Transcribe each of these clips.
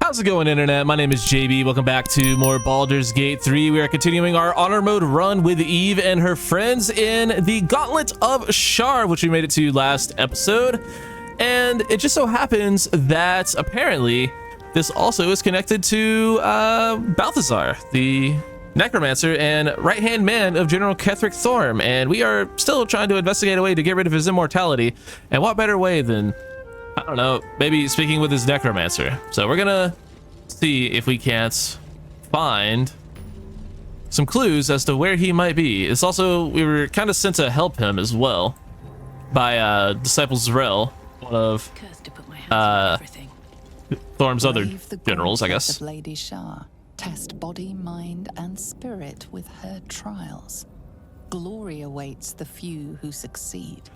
How's it going, internet? My name is JB. Welcome back to more Baldur's Gate 3. We are continuing our honor mode run with Eve and her friends in the Gauntlet of Shar, which we made it to last episode. And it just so happens that apparently this also is connected to Balthazar, the necromancer and right-hand man of General Ketheric Thorm. And we are still trying to investigate a way to get rid of his immortality. And what better way than, I don't know, maybe speaking with his necromancer. So we're gonna see if we can't find some clues as to where he might be. It's also, we were kind of sent to help him as well by Disciple Zrel, one of Thorm's other generals, I guess. Lady Shar, test body, mind, and spirit with her trials. Glory awaits the few who succeed.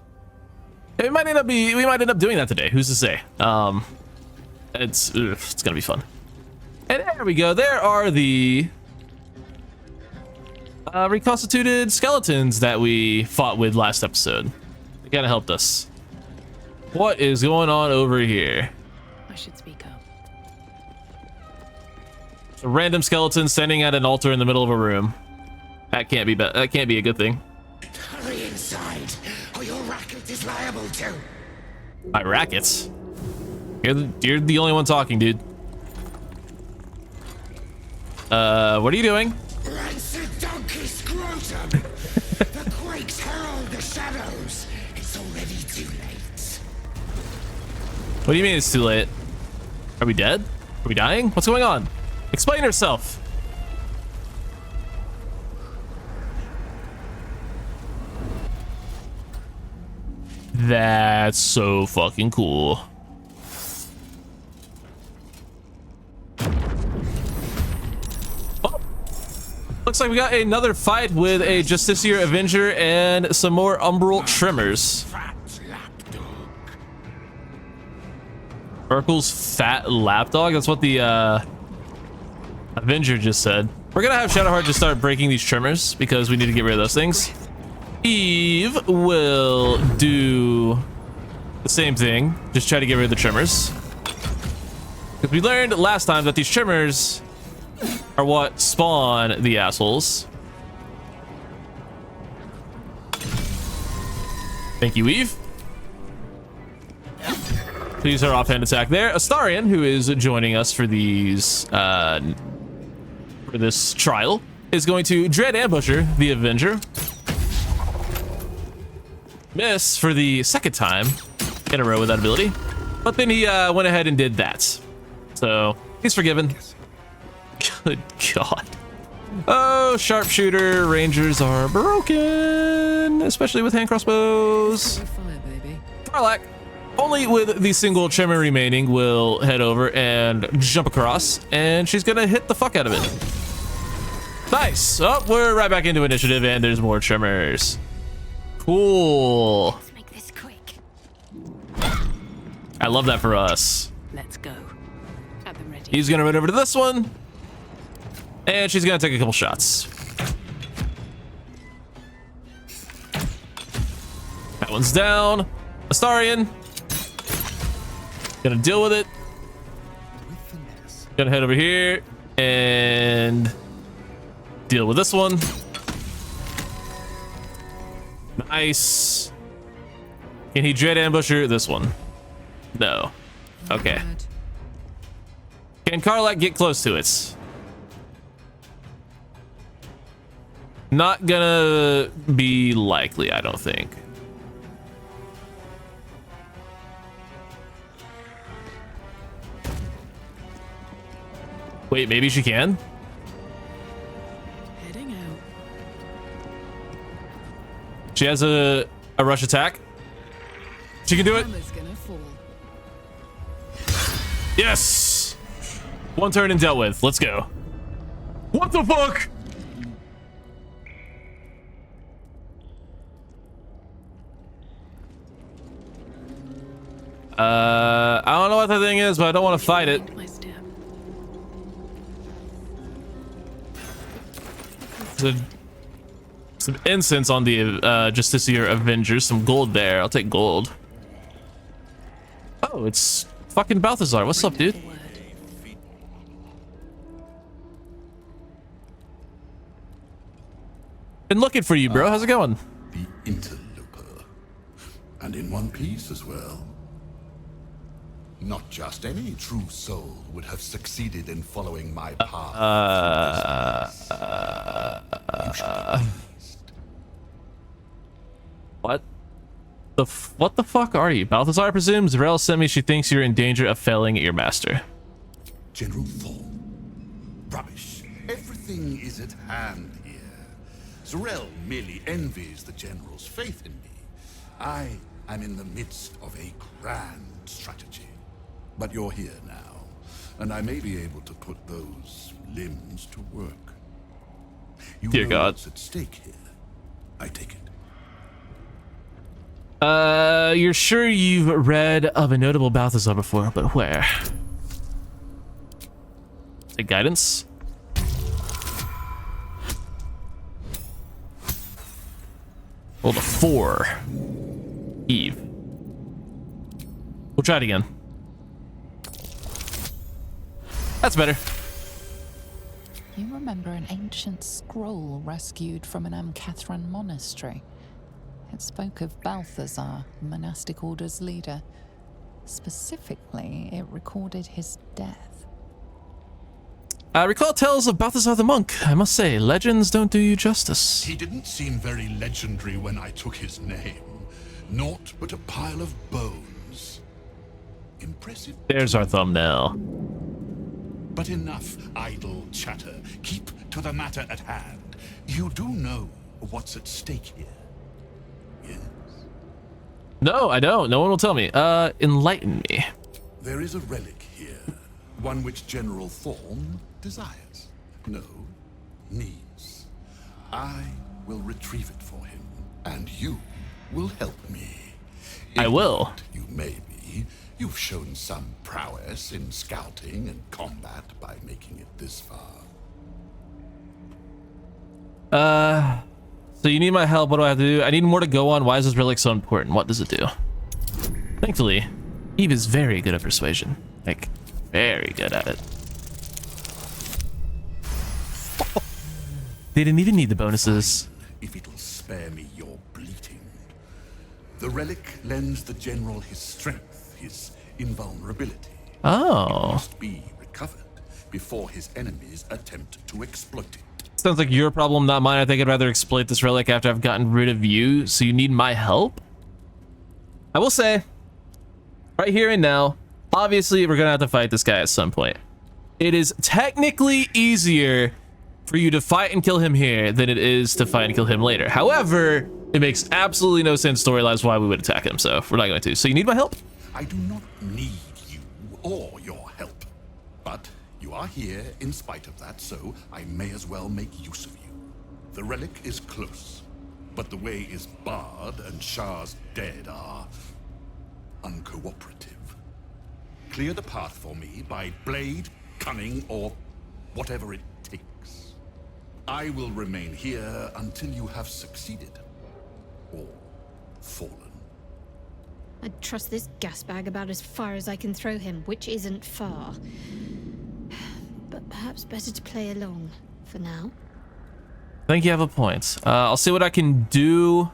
We might end up doing that today. Who's to say? It's gonna be fun. And there we go. There are the reconstituted skeletons that we fought with last episode. They kind of helped us. What is going on over here? I should speak up. A random skeleton standing at an altar in the middle of a room. That can't be a good thing. Hurry inside, or your racket is liable to. My rackets? You're the only one talking, dude. What are you doing? Rancid donkey scrotum! The quakes herald the shadows. It's already too late. What do you mean it's too late? Are we dead? Are we dying? What's going on? Explain yourself. That's so fucking cool. Oh. Looks like we got another fight with a Justiciar Avenger and some more Umbral Trimmers. Fat lapdog. Urkel's fat lapdog? That's what the Avenger just said. We're gonna have Shadowheart just start breaking these trimmers because we need to get rid of those things. Eve will do the same thing. Just try to get rid of the trimmers. Because we learned last time that these trimmers are what spawn the assholes. Thank you, Eve. Please our offhand attack there. Astarion, who is joining us for these for this trial, is going to Dread Ambusher, the Avenger. Miss for the second time in a row with that ability, but then he went ahead and did that, so he's forgiven. Good God. Oh, sharpshooter rangers are broken, especially with hand crossbows. Karlak, only with the single trimmer remaining, will head over and jump across, and she's gonna hit the fuck out of it. Nice. Oh, we're right back into initiative, and there's more trimmers. Cool. Let's make this quick. I love that for us. Let's go. Have them ready. He's gonna run over to this one, and she's gonna take a couple shots. That one's down. Astarion, gonna deal with it. Gonna head over here and deal with this one. Nice. Can he Dread Ambusher this one? No. Okay. Can Karlak get close to it? Not gonna be likely, I don't think. Wait, maybe she can? Heading out. She has a rush attack. She can do it. Hammer's gonna fall. Yes. One turn and dealt with. Let's go. What the fuck? I don't know what that thing is, but I don't want to fight it. My step. Some incense on the Justiciar Avenger, some gold there. I'll take gold. Oh, it's fucking Balthazar. What's up, dude? Been looking for you, bro. How's it going? The interloper. And in one piece as well. Not just any true soul would have succeeded in following my path. You should be pleased. What? What the fuck are you? Balthazar presumes Zarel sent me. She thinks you're in danger of failing at your master. General Thorn. Rubbish. Everything is at hand here. Zarel merely envies the General's faith in me. I am in the midst of a grand strategy. But you're here now, and I may be able to put those limbs to work. You Dear know God. what's at stake here. I take it. You're sure you've read of a notable Balthazar before, but where? Say guidance? Rolled a 4. Eve. We'll try it again. That's better. You remember an ancient scroll rescued from an Amcathran monastery? It spoke of Balthazar, the monastic order's leader. Specifically, it recorded his death. I recall tales of Balthazar the monk. I must say, legends don't do you justice. He didn't seem very legendary when I took his name. Naught but a pile of bones. Impressive. There's our thumbnail. But enough idle chatter. Keep to the matter at hand. You do know what's at stake here. Yes. No, I don't. No one will tell me. Enlighten me. There is a relic here. One which General Thorn desires. No, needs. I will retrieve it for him. And you will help me. I will. Ignorant you may be. You've shown some prowess in scouting and combat by making it this far. So you need my help. What do I have to do? I need more to go on. Why is this relic so important? What does it do? Thankfully, Eve is very good at persuasion. Like, very good at it. They didn't even need the bonuses. If it'll spare me your bleating. The relic lends the general his strength, his invulnerability. Oh. Must be recovered before his enemies attempt to exploit it. Sounds like your problem, not mine. I think I'd rather exploit this relic after I've gotten rid of you. So you need my help? I will say, right here and now, obviously we're gonna have to fight this guy at some point. It is technically easier for you to fight and kill him here than it is to fight and kill him later. However, it makes absolutely no sense story-wise why we would attack him, so we're not going to. So you need my help? I do not need you or your help. But you are here in spite of that, so I may as well make use of you. The relic is close, but the way is barred and Shar's dead are uncooperative. Clear the path for me by blade, cunning, or whatever it takes. I will remain here until you have succeeded. Or fallen. I'd trust this gas bag about as far as I can throw him, which isn't far. But perhaps better to play along for now. I think you have a point. I'll see what I can do.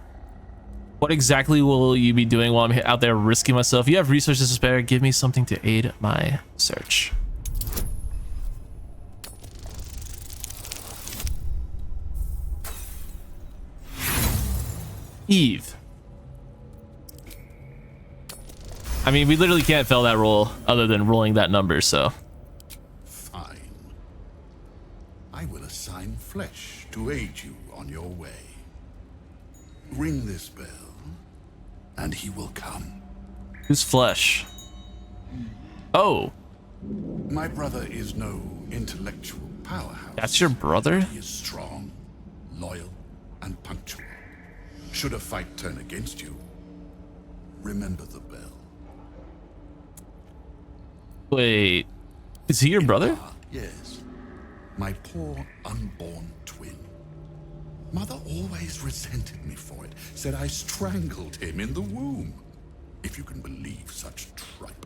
What exactly will you be doing while I'm out there risking myself? You have resources to spare. Give me something to aid my search. Eve. I mean, we literally can't fail that roll other than rolling that number, so. Fine. I will assign flesh to aid you on your way. Ring this bell, and he will come. Who's flesh? Oh, My brother is no intellectual powerhouse. that's your brother? He is strong, loyal, and punctual. Should a fight turn against you, remember the bell. Wait, is he your brother? Yes. My poor unborn twin. Mother always resented me for it, said I strangled him in the womb. If you can believe such tripe.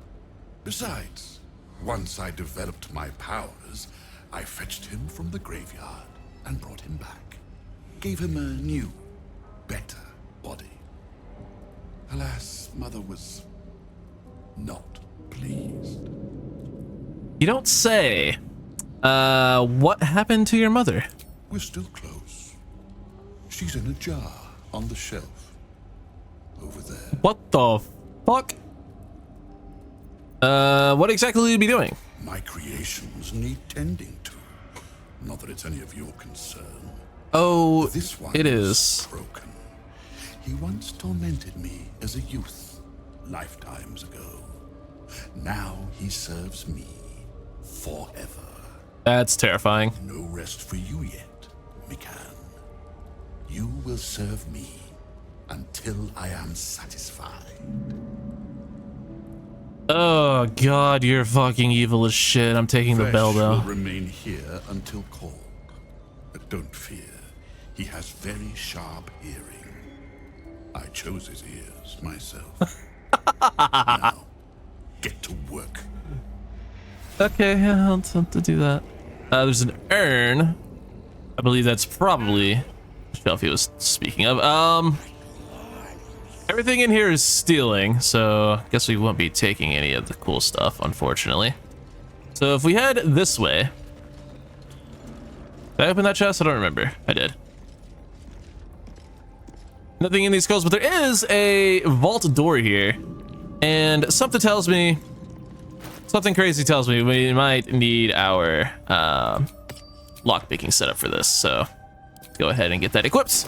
Besides, once I developed my powers, I fetched him from the graveyard and brought him back. gave him a new, better body. Alas, Mother was not pleased. You don't say. What happened to your mother? We're still close. She's in a jar on the shelf over there. What the fuck? What exactly will you be doing? My creations need tending to. Not that it's any of your concern. Oh, This one it is. broken. He once tormented me as a youth, lifetimes ago. Now he serves me forever. That's terrifying. No rest for you yet, Mikan. You will serve me until I am satisfied. Oh god, you're fucking evil as shit. I'm taking the Fresh bell though. will remain here until called. But don't fear, he has very sharp hearing. I chose his ears myself. Now, get to work. Okay, yeah, I'll attempt to do that. There's an urn. I believe that's probably the shelf he was speaking of. Everything in here is stealing, so I guess we won't be taking any of the cool stuff, unfortunately. So if we head this way, did I open that chest? I don't remember. I did. Nothing in these skulls, but there is a vault door here, and something tells me, something crazy tells me we might need our lockpicking setup for this. So let's go ahead and get that equipped.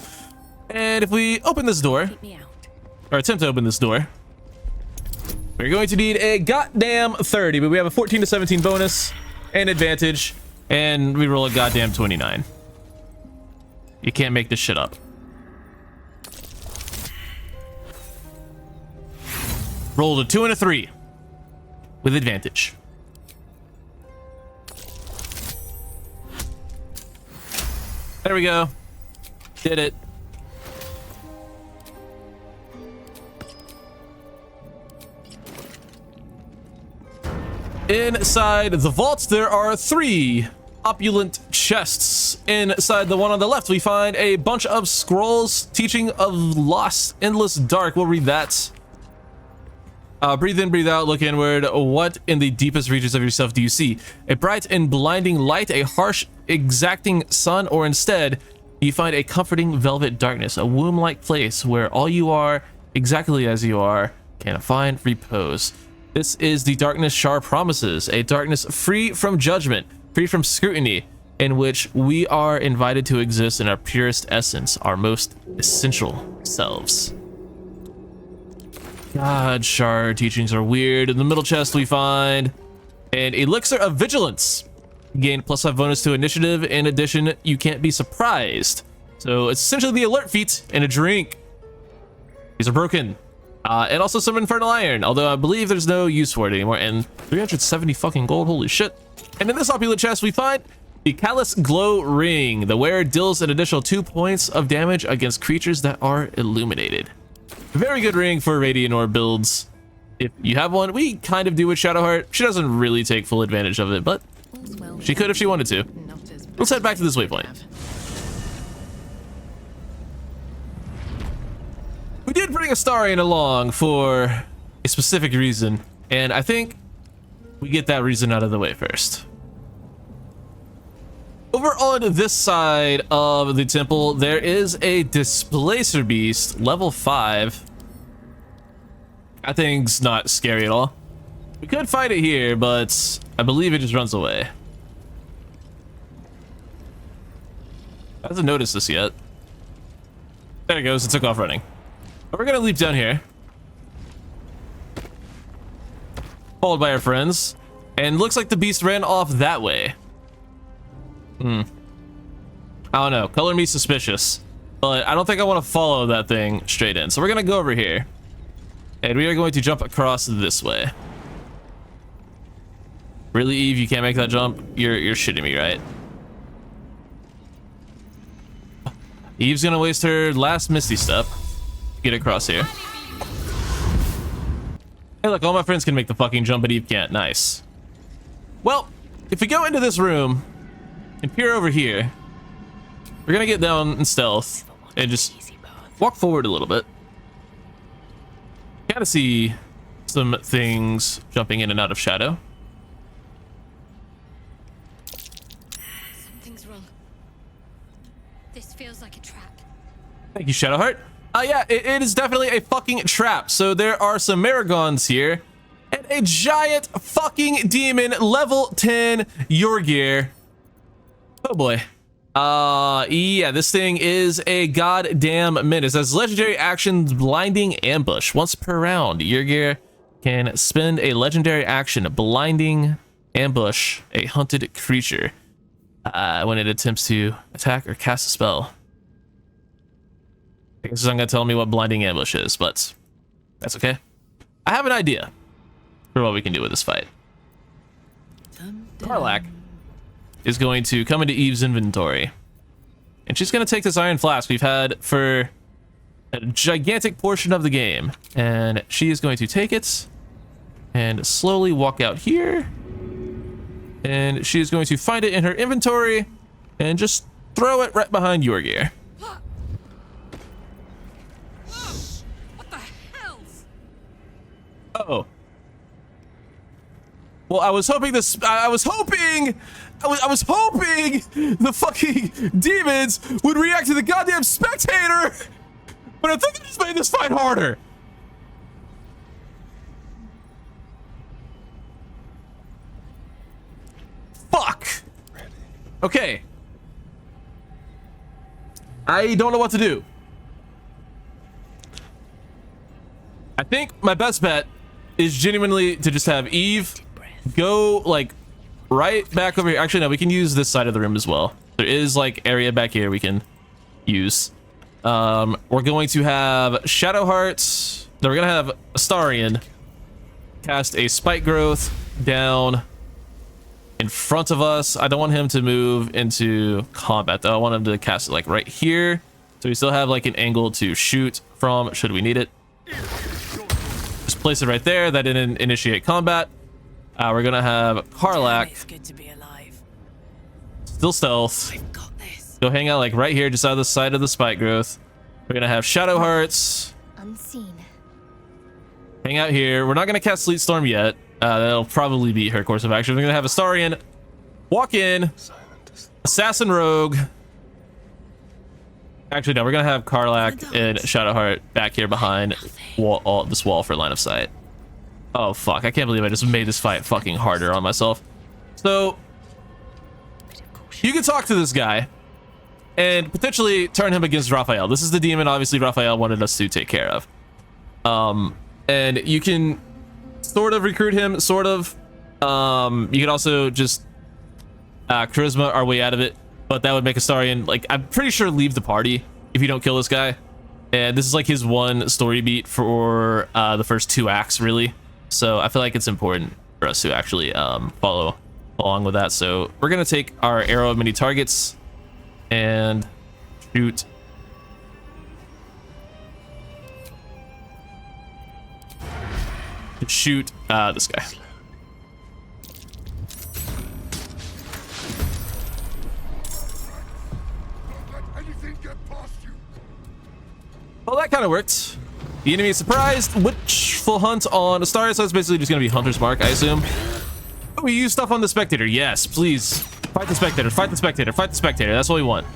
And if we open this door, Keep me out. or attempt to open this door, we're going to need a goddamn 30, but we have a 14 to 17 bonus and advantage, and we roll a goddamn 29. You can't make this shit up. Rolled a 2 and a 3 with advantage. There we go. Did it. Inside the vaults, there are 3 opulent chests. Inside the one on the left, we find a bunch of scrolls teaching of lost, endless dark. We'll read that. Breathe in, breathe out, look inward. What in the deepest reaches of yourself do you see? A bright and blinding light, a harsh, exacting sun, or instead, you find a comforting velvet darkness, a womb-like place where all you are, exactly as you are, can find repose. This is the darkness Shar promises, a darkness free from judgment, free from scrutiny, in which we are invited to exist in our purest essence, our most essential selves. God, Shar teachings are weird. In the middle chest, we find an elixir of vigilance. Gain +5 bonus to initiative. In addition, you can't be surprised. So it's essentially the alert feat and a drink. These are broken. And also some infernal iron, although I believe there's no use for it anymore. And 370 fucking gold, holy shit. And in this opulent chest, we find the Callous Glow Ring. The wearer deals an additional 2 points of damage against creatures that are illuminated. Very good ring for Radiant Orb builds. If you have one, we kind of do with Shadowheart. She doesn't really take full advantage of it, but she could if she wanted to. Let's head back to this waypoint. We did bring Astarion along for a specific reason, and I think we get that reason out of the way first. Over on this side of the temple, there is a Displacer Beast, level 5. That thing's not scary at all. We could fight it here, but I believe it just runs away. Hasn't noticed this yet. There it goes, it took off running. But we're gonna leap down here. Followed by our friends. And looks like the beast ran off that way. I don't know, color me suspicious, but I don't think I want to follow that thing straight in. So we're gonna go over here, and we are going to jump across this way. Really, Eve? You can't make that jump? You're shitting me, right? Eve's gonna waste her last Misty Step to get across here. Hey, look, all my friends can make the fucking jump, but Eve can't. Nice. Well, if we go into this room and peer over here, we're gonna get down in stealth and just walk forward a little bit. Gotta see some things jumping in and out of shadow. Something's wrong. This feels like a trap. Thank you, Shadowheart. Yeah, it is definitely a fucking trap. So there are some Maragons here and a giant fucking demon, level 10 Yorgir. Oh boy. Yeah, this thing is a goddamn menace. As legendary actions, blinding ambush. Once per round, Yorgir can spend a legendary action, blinding ambush a hunted creature when it attempts to attack or cast a spell. I guess it's not gonna tell me what blinding ambush is, but that's okay. I have an idea for what we can do with this fight. Karlach is going to come into Eve's inventory, and she's going to take this iron flask we've had for a gigantic portion of the game, and she is going to take it and slowly walk out here, and she is going to find it in her inventory and just throw it right behind Yorgir. What the hell? Oh. Well, I was hoping the fucking demons would react to the goddamn spectator, but I think I just made this fight harder. Fuck. Okay. I don't know what to do. I think my best bet is genuinely to just have Eve go like right back over here. Actually, no, we can use this side of the room as well. There is like area back here we can use. We're going to have Shadowheart. No, we're gonna have Astarion cast a spike growth down in front of us. I don't want him to move into combat though. I want him to cast it like right here, so we still have like an angle to shoot from should we need it. Just place it right there. That didn't initiate combat. We're gonna have Karlach. It's good to be alive. Still stealth. I've got this. Go hang out like right here, just out of the side of the spike growth. We're gonna have Shadowhearts. Unseen. Hang out here. We're not gonna cast Sleet Storm yet. That'll probably be her course of action. We're gonna have Astarion walk in. Assassin Rogue. Actually, no, we're gonna have Karlach and Shadowheart back here behind this wall for line of sight. Oh fuck, I can't believe I just made this fight fucking harder on myself. So you can talk to this guy and potentially turn him against Raphael. This is the demon obviously Raphael wanted us to take care of. And you can sort of recruit him, sort of. You can also just charisma our way out of it, but that would make Astarion, like, I'm pretty sure leave the party if you don't kill this guy. And this is like his one story beat for the first 2 acts, really. So I feel like it's important for us to actually follow along with that. So we're gonna take our arrow of many targets and shoot. Shoot this guy. Well, that kind of worked. The enemy is surprised. Witchful Hunt on Astarion, so it's basically just going to be Hunter's Mark, I assume. Oh, we use stuff on the Spectator. Yes, please. Fight the Spectator, fight the Spectator, fight the Spectator. That's what we want.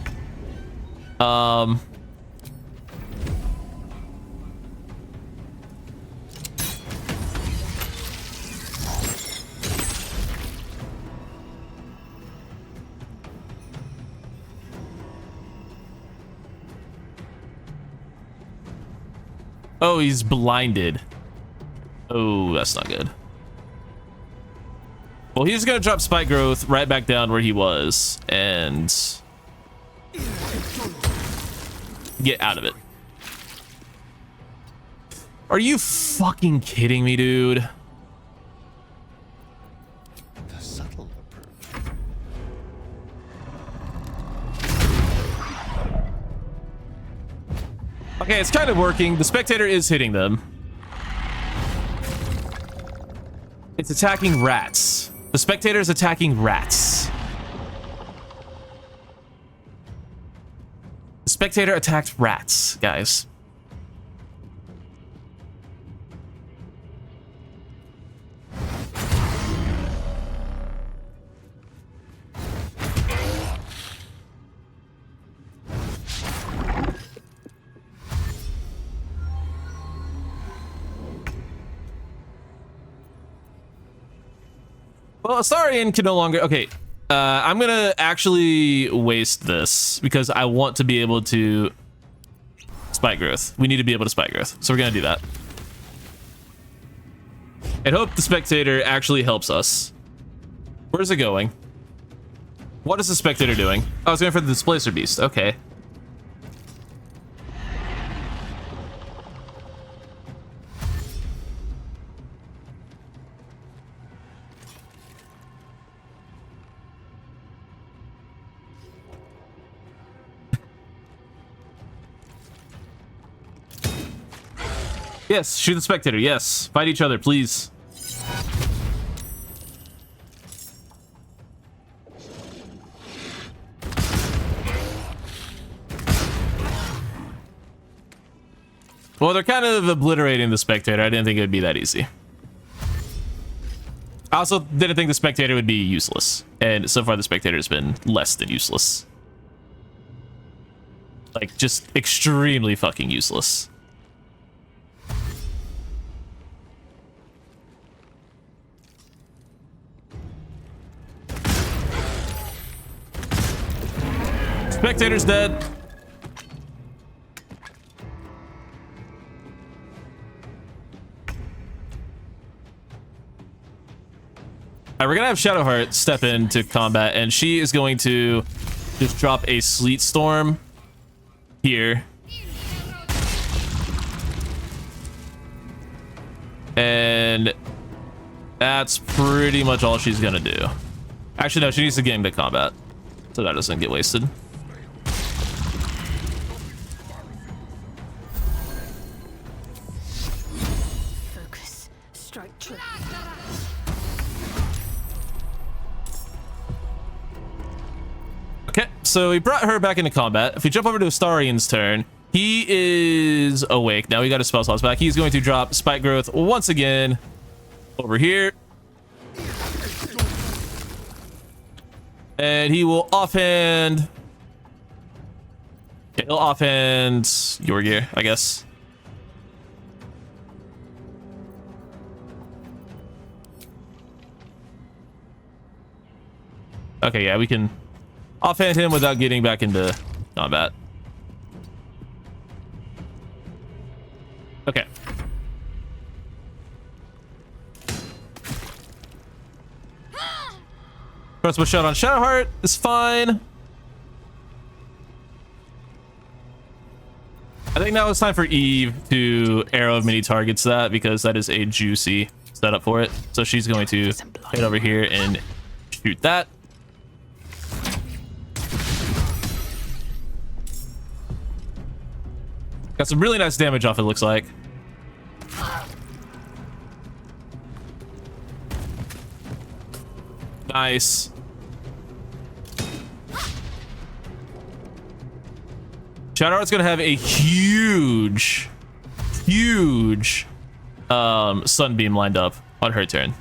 Oh, he's blinded. Oh, that's not good. Well, he's gonna drop Spike Growth right back down where he was and get out of it. Are you fucking kidding me, dude? The subtle approach. Okay, it's kind of working. The Spectator is hitting them. It's attacking rats. The Spectator is attacking rats. The spectator attacked rats, guys. Well, Astarion can no longer... Okay, I'm gonna actually waste this because I want to be able to spike growth. We need to be able to spike growth, so we're gonna do that. And hope the spectator actually helps us. Where's it going? What is the spectator doing? Oh, it's going for the displacer beast. Okay. Yes, shoot the spectator. Yes. Fight each other, please. Well, they're kind of obliterating the spectator. I didn't think it would be that easy. I also didn't think the spectator would be useless. And so far, the spectator has been less than useless. Like, just extremely fucking useless. Spectator's dead. Alright, we're gonna have Shadowheart step into combat, and she is going to just drop a sleet storm here. And that's pretty much all she's gonna do. Actually, no, she needs to get into combat so that doesn't get wasted. Focus. Strike true. Okay, so we brought her back into combat. If we jump over to Astarion's turn, he is awake. Now we got his spell slots back. He's going to drop Spike Growth once again over here. And he will offhand... Okay, he'll offhand Yorgir, I guess. Okay, yeah, we can offhand him without getting back into combat. Okay. Crossbow shot on Shadowheart is fine. I think now it's time for Eve to arrow of many targets that, because that is a juicy setup for it. So she's going to head over here and shoot that. Got some really nice damage off, it looks like. Nice. Shadowheart's gonna have a huge sunbeam lined up on her turn.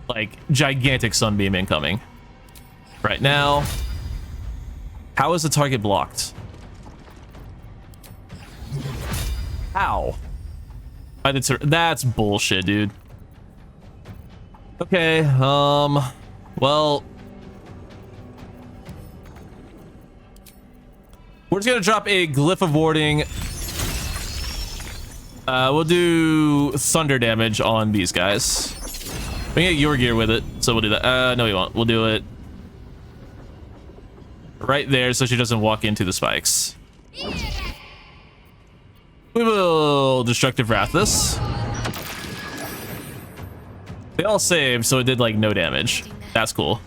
Like, gigantic sunbeam incoming. Right now. How is the target blocked? How? That's bullshit, dude. Okay, well, we're just gonna drop a Glyph of Warding. We'll do thunder damage on these guys. We can get Yorgir with it, so we'll do that. No, we won't. We'll do it right there so she doesn't walk into the spikes. We will Destructive Wrath this. They all saved, so it did like no damage. That's cool.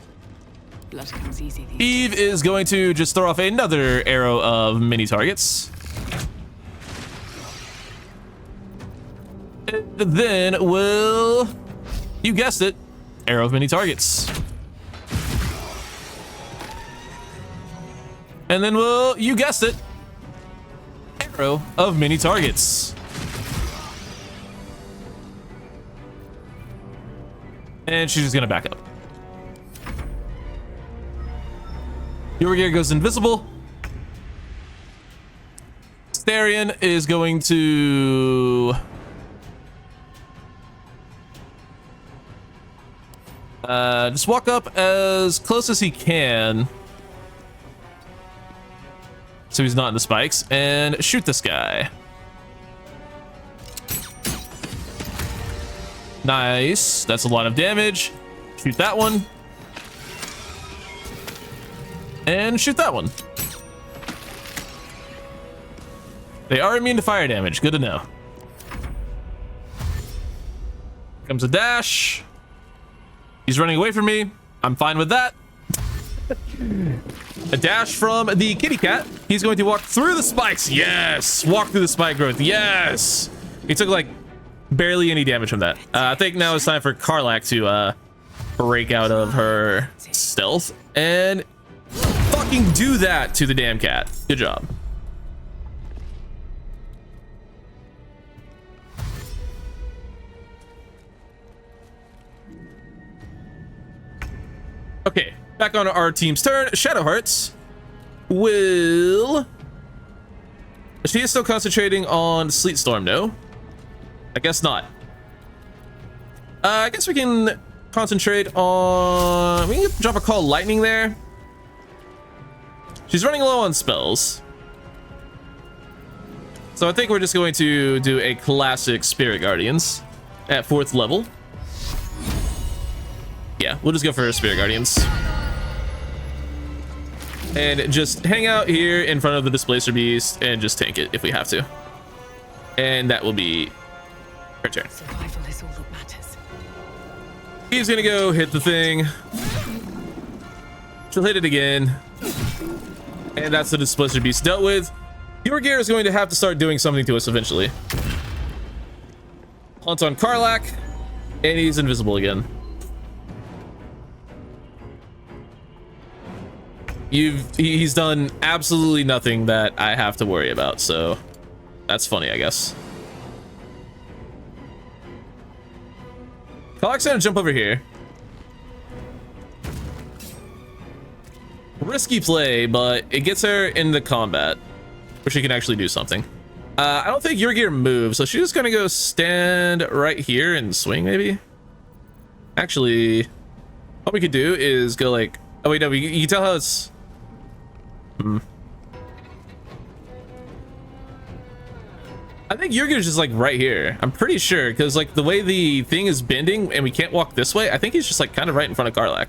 Blood comes easy these Eve is going to just throw off another arrow of many targets. And then we'll, you guessed it, arrow of many targets. And then we'll, you guessed it, arrow of many targets. And she's just gonna back up. Yorgir goes invisible. Starion is going to just walk up as close as he can so he's not in the spikes and shoot this guy. Nice. That's a lot of damage. Shoot that one. And shoot that one. They are immune to fire damage. Good to know. Comes a dash. He's running away from me. I'm fine with that. A dash from the kitty cat. He's going to walk through the spikes. Yes. Walk through the spike growth. Yes. He took like barely any damage from that. I think now it's time for Karlach to break out of her stealth and fucking do that to the damn cat. Good job. Okay, back on our team's turn. Shadowhearts will... She is still concentrating on Sleet Storm, no? I guess not. I guess we can concentrate on... We can drop a Call Lightning there. She's running low on spells. So I think we're just going to do a classic Spirit Guardians at 4th level. Yeah, we'll just go for Spirit Guardians. And just hang out here in front of the Displacer Beast and just tank it if we have to. And that will be her turn. Survival is all that matters. He's gonna go hit the thing. She'll hit it again. And that's the Displacer Beast dealt with. Yorgir is going to have to start doing something to us eventually. Hunt on Karlach. And he's invisible again. He's done absolutely nothing that I have to worry about, so that's funny, I guess. Karlach's gonna jump over here. Risky play, but it gets her into combat where she can actually do something. I don't think Yorgir moves, so she's just gonna go stand right here and swing, maybe. Actually, what we could do is go like, oh wait, no, you can tell how it's. I think Yorgir's just like right here. I'm pretty sure, because like the way the thing is bending and we can't walk this way, I think he's just like kind of right in front of Karlach.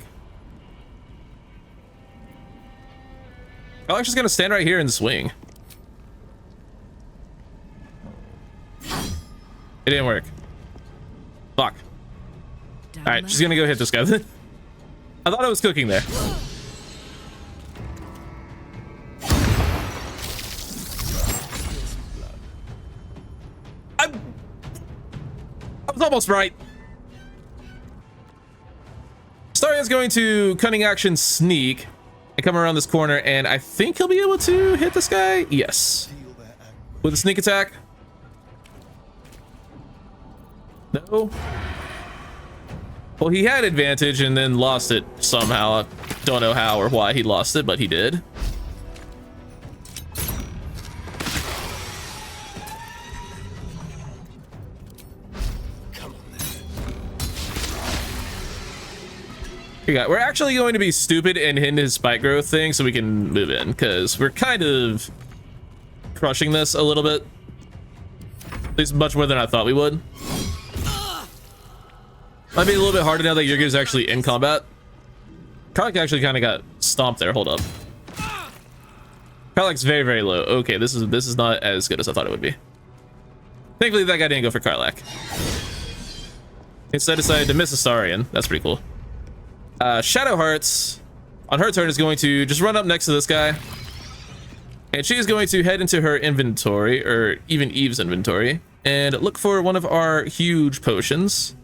Karlach's just gonna stand right here and swing. It didn't work. Fuck. All right, she's gonna go hit this guy. I thought I was cooking there. I was almost right. Starion's going to cunning action sneak and come around this corner, and I think he'll be able to hit this guy. Yes, with a sneak attack. No. Well, he had advantage and then lost it somehow. I don't know how or why he lost it, but he did. We're actually going to be stupid and hit his spike growth thing so we can move in, because we're kind of crushing this a little bit. At least much more than I thought we would. Might be a little bit harder now that Yorgir's actually in combat. Karlach actually kind of got stomped there. Hold up. Karlach's very, very low. Okay, this is not as good as I thought it would be. Thankfully, that guy didn't go for Karlach. Instead, decided to miss Astarion. That's pretty cool. Shadowhearts, on her turn, is going to just run up next to this guy. And she's going to head into her inventory, or even Eve's inventory, and look for one of our huge potions.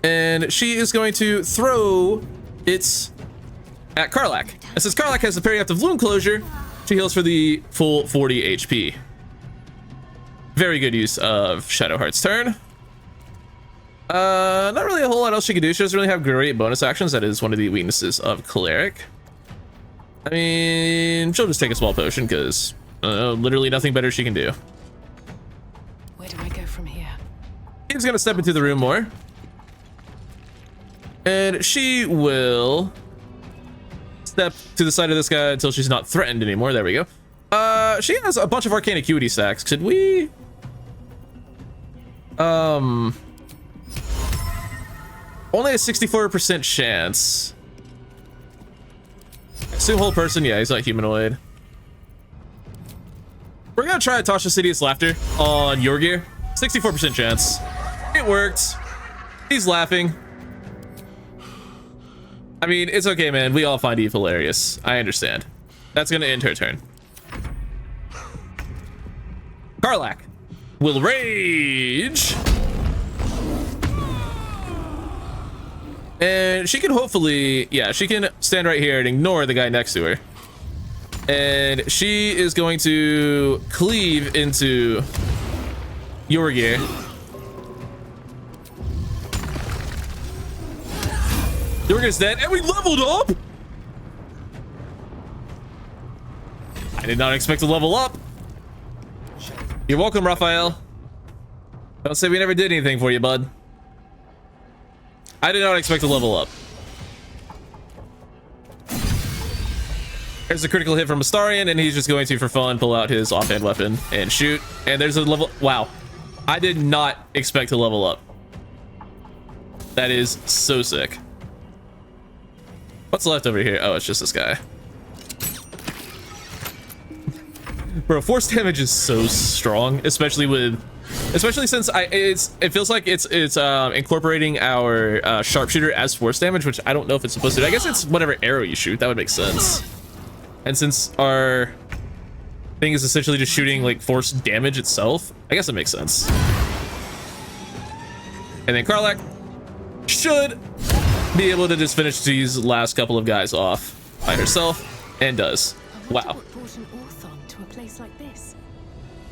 And she is going to throw its at Karlach. And since Karlach has the periactive wound closure, she heals for the full 40 HP. Very good use of Shadowheart's turn. Not really a whole lot else she can do. She doesn't really have great bonus actions. That is one of the weaknesses of Cleric. I mean, she'll just take a small potion because literally nothing better she can do. Where do I go from here? She's gonna step into the room more. And she will step to the side of this guy until she's not threatened anymore. There we go. She has a bunch of arcane acuity stacks. Could we... only a 64% chance. Assume whole person. Yeah, he's not humanoid. We're gonna try Tasha's Hideous Laughter on Yorgir. 64% chance. It worked. He's laughing. I mean, it's okay, man. We all find Eve hilarious. I understand. That's gonna end her turn. Karlach will rage. And she can hopefully, yeah, she can stand right here and ignore the guy next to her. And she is going to cleave into Yorgir. Yorgir's dead, and we leveled up! I did not expect to level up. You're welcome, Raphael. Don't say we never did anything for you, bud. I did not expect to level up. There's a critical hit from Astarion, and he's just going to, for fun, pull out his offhand weapon and shoot. And there's a level... Wow. I did not expect to level up. That is so sick. What's left over here? Oh, it's just this guy. Bro, force damage is so strong, especially since it feels like it's incorporating our sharpshooter as force damage, which I don't know if it's supposed to. I guess it's whatever arrow you shoot. That would make sense. And since our thing is essentially just shooting like force damage itself, I guess it makes sense. And then Karlach should be able to just finish these last couple of guys off by herself, and does. Wow. What brought an Orthon to a place like this?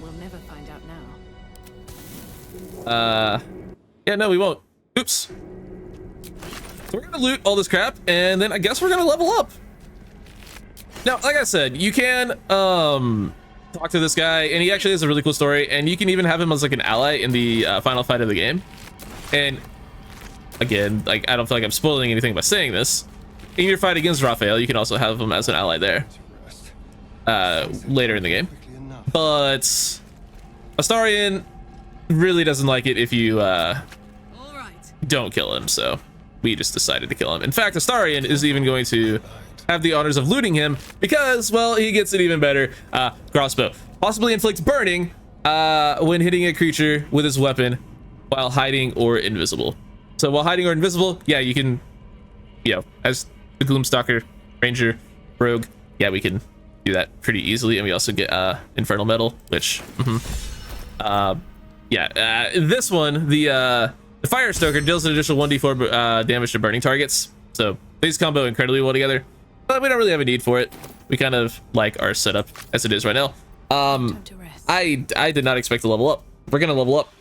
We'll never find out now. Yeah, no, we won't. Oops. So we're gonna loot all this crap, and then I guess we're gonna level up. Now, like I said, you can talk to this guy, and he actually has a really cool story, and you can even have him as like an ally in the final fight of the game. And again, like, I don't feel like I'm spoiling anything by saying this. In your fight against Raphael, you can also have him as an ally there later in the game. But Astarion really doesn't like it if you don't kill him, so we just decided to kill him. In fact, Astarion is even going to have the honors of looting him because, well, he gets it even better. Crossbow. Possibly inflicts burning when hitting a creature with his weapon while hiding or invisible. So while hiding or invisible, yeah, you can, you know, as the Gloomstalker, Ranger, Rogue, yeah, we can do that pretty easily. And we also get Infernal Metal, which, this one, the Fire Stoker deals an additional 1d4 damage to burning targets. So these combo incredibly well together, but we don't really have a need for it. We kind of like our setup as it is right now. Time to rest. I did not expect to level up. We're gonna level up.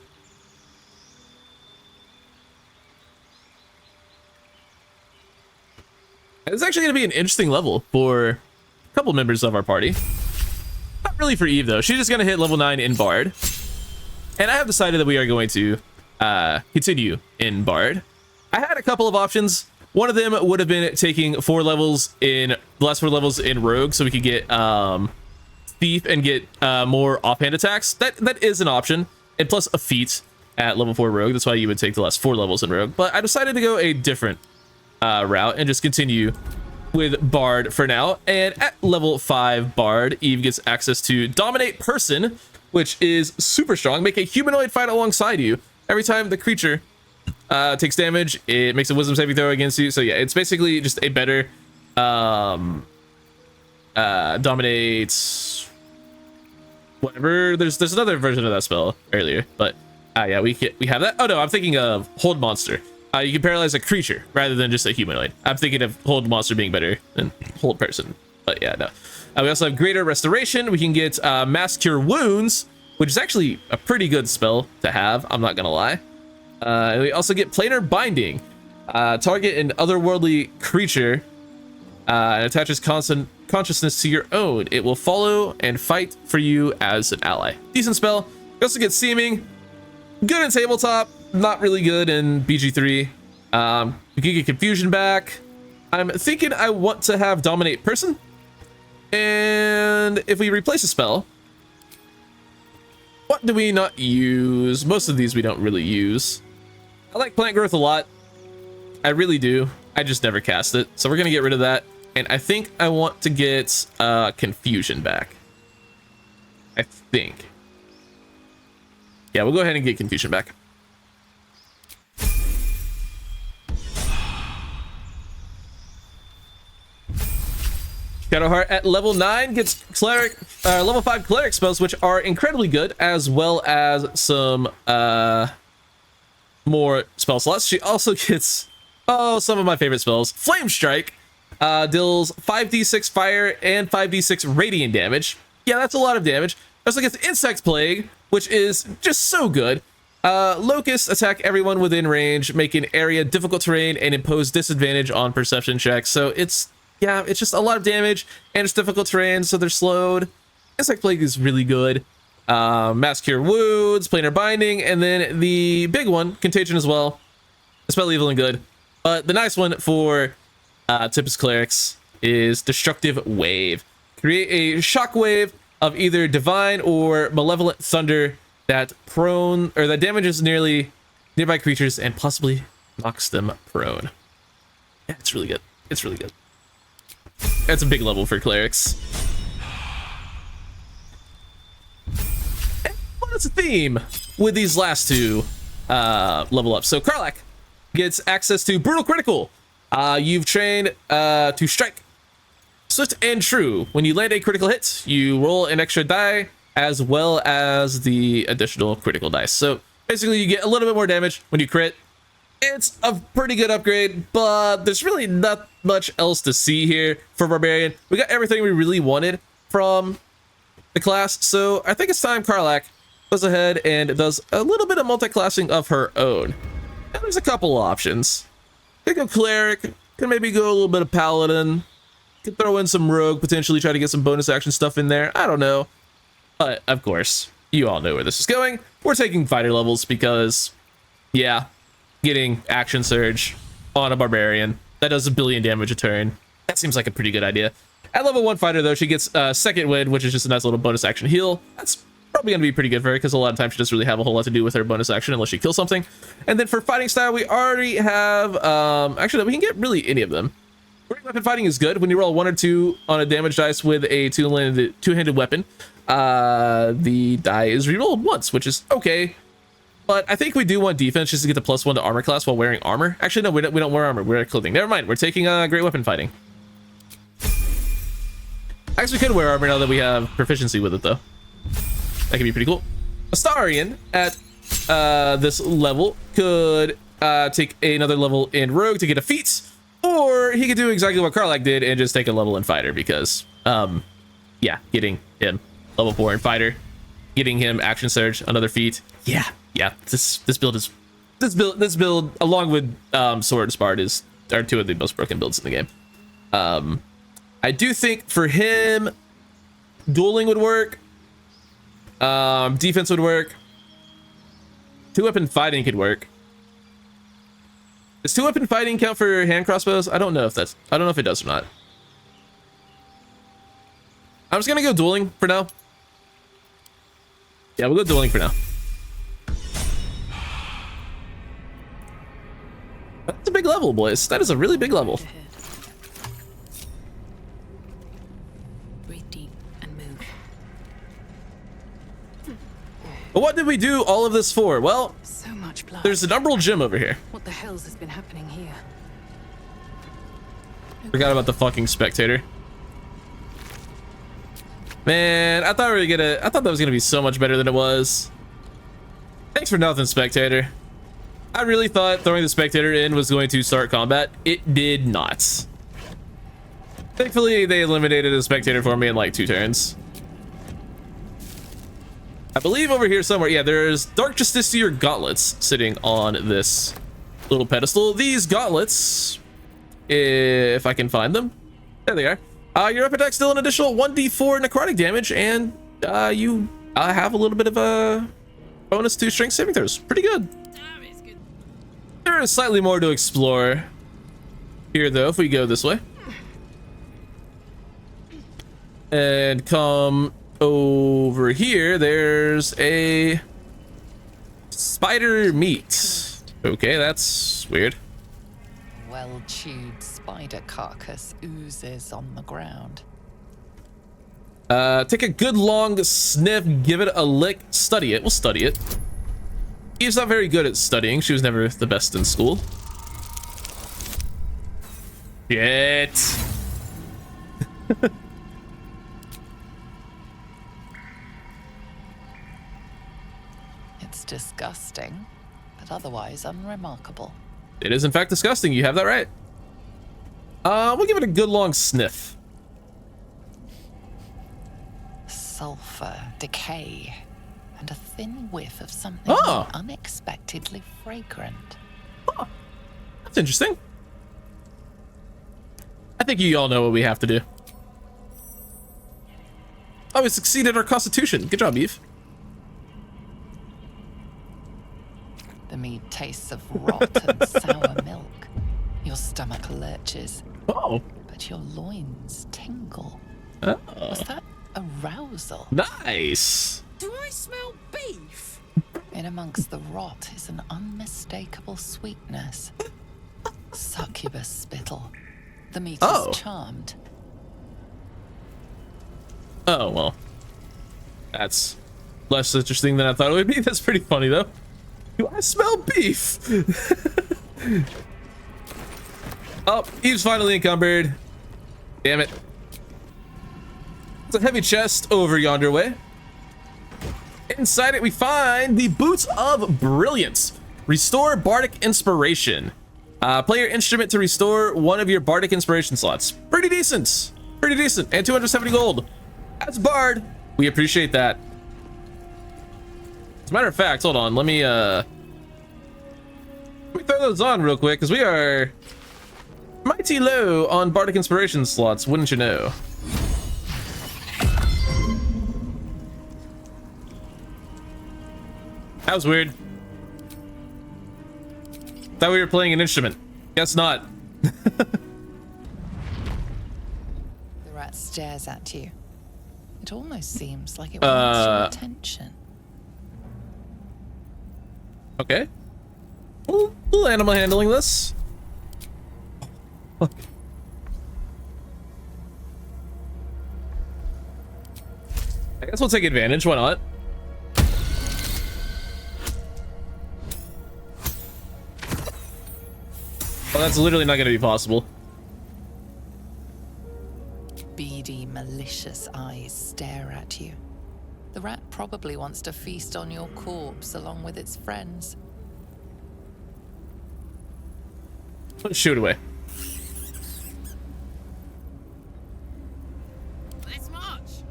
It's actually going to be an interesting level for a couple members of our party. Not really for Eve, though. She's just going to hit level 9 in Bard. And I have decided that we are going to continue in Bard. I had a couple of options. One of them would have been taking the last 4 levels in Rogue so we could get Thief and get more offhand attacks. That is an option. And plus a feat at level 4 Rogue. That's why you would take the last 4 levels in Rogue. But I decided to go a different route and just continue with Bard for now. And at level 5 Bard, Eve gets access to Dominate Person, which is super strong. Make a humanoid fight alongside you. Every time the creature takes damage, it makes a wisdom saving throw against you. So yeah, it's basically just a better dominates whatever. There's another version of that spell earlier, but yeah, we have that. Oh no, I'm thinking of Hold Monster. You can paralyze a creature rather than just a humanoid. I'm thinking of hold monster being better than hold person, but yeah, no. We also have greater restoration. We can get mass cure wounds, which is actually a pretty good spell to have, I'm not gonna lie. We also get planar binding. Target an otherworldly creature and attaches constant consciousness to your own. It will follow and fight for you as an ally. Decent spell. We also get seeming. Good in tabletop, not really good in BG3. We can get confusion back. I'm thinking I want to have dominate person. And if we replace a spell, what do we not use? Most of these we don't really use. I like plant growth a lot. I really do. I just never cast it. So we're going to get rid of that. And I think I want to get confusion back. I think. Yeah, we'll go ahead and get confusion back. Shadowheart at level 9 gets cleric, level 5 cleric spells, which are incredibly good, as well as some more spell slots. She also gets some of my favorite spells. Flame Strike deals 5d6 fire and 5d6 radiant damage. Yeah, that's a lot of damage. Also gets Insect Plague, which is just so good. Locusts attack everyone within range, making area difficult terrain and impose disadvantage on perception checks. So it's just a lot of damage, and it's difficult terrain, so they're slowed. Insect Plague is really good. Mass Cure Wounds, Planar Binding, and then the big one, Contagion as well. Spell Evil and good. But the nice one for Tempest Clerics is Destructive Wave. Create a shockwave of either Divine or Malevolent Thunder that damages nearby creatures and possibly knocks them prone. Yeah, it's really good. It's really good. That's a big level for clerics. And what is the theme with these last two level ups? So Karlach gets access to Brutal Critical. You've trained to strike swift and true. When you land a critical hit, you roll an extra die as well as the additional critical dice. So basically you get a little bit more damage when you crit. It's a pretty good upgrade, but there's really not much else to see here for Barbarian. We got everything we really wanted from the class, so I think it's time Karlach goes ahead and does a little bit of multi-classing of her own. And there's a couple options. Could go Cleric, could maybe go a little bit of Paladin, could throw in some Rogue, potentially try to get some bonus action stuff in there. I don't know. But, of course, you all know where this is going. We're taking fighter levels because, yeah, getting Action Surge on a Barbarian that does 1 billion damage a turn. That seems like a pretty good idea. At level 1 fighter, though, she gets Second Wind, which is just a nice little bonus action heal. That's probably going to be pretty good for her because a lot of times she doesn't really have a whole lot to do with her bonus action unless she kills something. And then for fighting style, we already have... actually, we can get really any of them. Great weapon fighting is good. When you roll 1 or 2 on a damage dice with a two-handed weapon, the die is rerolled once, which is okay. But I think we do want defense just to get the +1 to armor class while wearing armor. Actually, no, we don't wear armor. Wear clothing. Never mind. We're taking great weapon fighting. Actually, we could wear armor now that we have proficiency with it, though. That could be pretty cool. Astarion at this level could take another level in Rogue to get a feat, or he could do exactly what Karlach did and just take a level in Fighter because, yeah, getting him level 4 in Fighter, getting him Action Surge, another feat. Yeah, this build along with Sword and Spard are 2 of the most broken builds in the game. I do think for him, dueling would work. Defense would work. 2-weapon fighting could work. Does 2-weapon fighting count for hand crossbows? I don't know if it does or not. I'm just gonna go dueling for now. Yeah, we'll go dueling for now. That's a big level, boys. That is a really big level. Breathe deep and move. But what did we do all of this for? Well, So much blood. there's an Umbral Gym over here. What the hell's has been happening here? Forgot about the fucking spectator. Man, I thought that was gonna be so much better than it was. Thanks for nothing, spectator. I really thought throwing the spectator in was going to start combat. It did not. Thankfully, they eliminated a spectator for me in like 2 turns. I believe over here somewhere, yeah, there's Dark Justiciar gauntlets sitting on this little pedestal. These gauntlets, if I can find them, there they are. Your upper deck still an additional 1d4 necrotic damage, and you have a little bit of a bonus to strength saving throws. Pretty good. There is slightly more to explore here, though, if we go this way. And come over here, there's a spider meat. Okay, that's weird. Well-chewed spider carcass oozes on the ground. Take a good long sniff, give it a lick, study it. We'll study it. Eve's not very good at studying. She was never the best in school. Shit. It's disgusting, but otherwise unremarkable. It is in fact disgusting. You have that right. We'll give it a good long sniff. Sulfur, decay, and a thin whiff of something unexpectedly fragrant. Oh, that's interesting. I think you all know what we have to do. Oh, we succeeded our constitution. Good job, Eve. The meat tastes of rot and sour milk. Your stomach lurches. Oh. But your loins tingle. Oh. Was that arousal? Nice. Do I smell beef? In amongst the rot is an unmistakable sweetness. Succubus spittle. The meat is charmed. Oh, well. That's less interesting than I thought it would be. That's pretty funny, though. Do I smell beef? Oh, Eve's finally encumbered. Damn it. It's a heavy chest over yonder way. Inside it, we find the Boots of Brilliance. Restore Bardic Inspiration. Play your instrument to restore one of your Bardic Inspiration slots. Pretty decent. Pretty decent. And 270 gold. That's Bard. We appreciate that. As a matter of fact, hold on. Let me throw those on real quick, because we are mighty low on Bardic Inspiration slots, wouldn't you know? That was weird. Thought we were playing an instrument. Guess not. The rat stares at you. It almost seems like it wants your attention. Okay. Little animal handling this. I guess we'll take advantage. Why not? Well, that's literally not going to be possible. Beady, malicious eyes stare at you. The rat probably wants to feast on your corpse along with its friends. Let's shoot away. Let's march.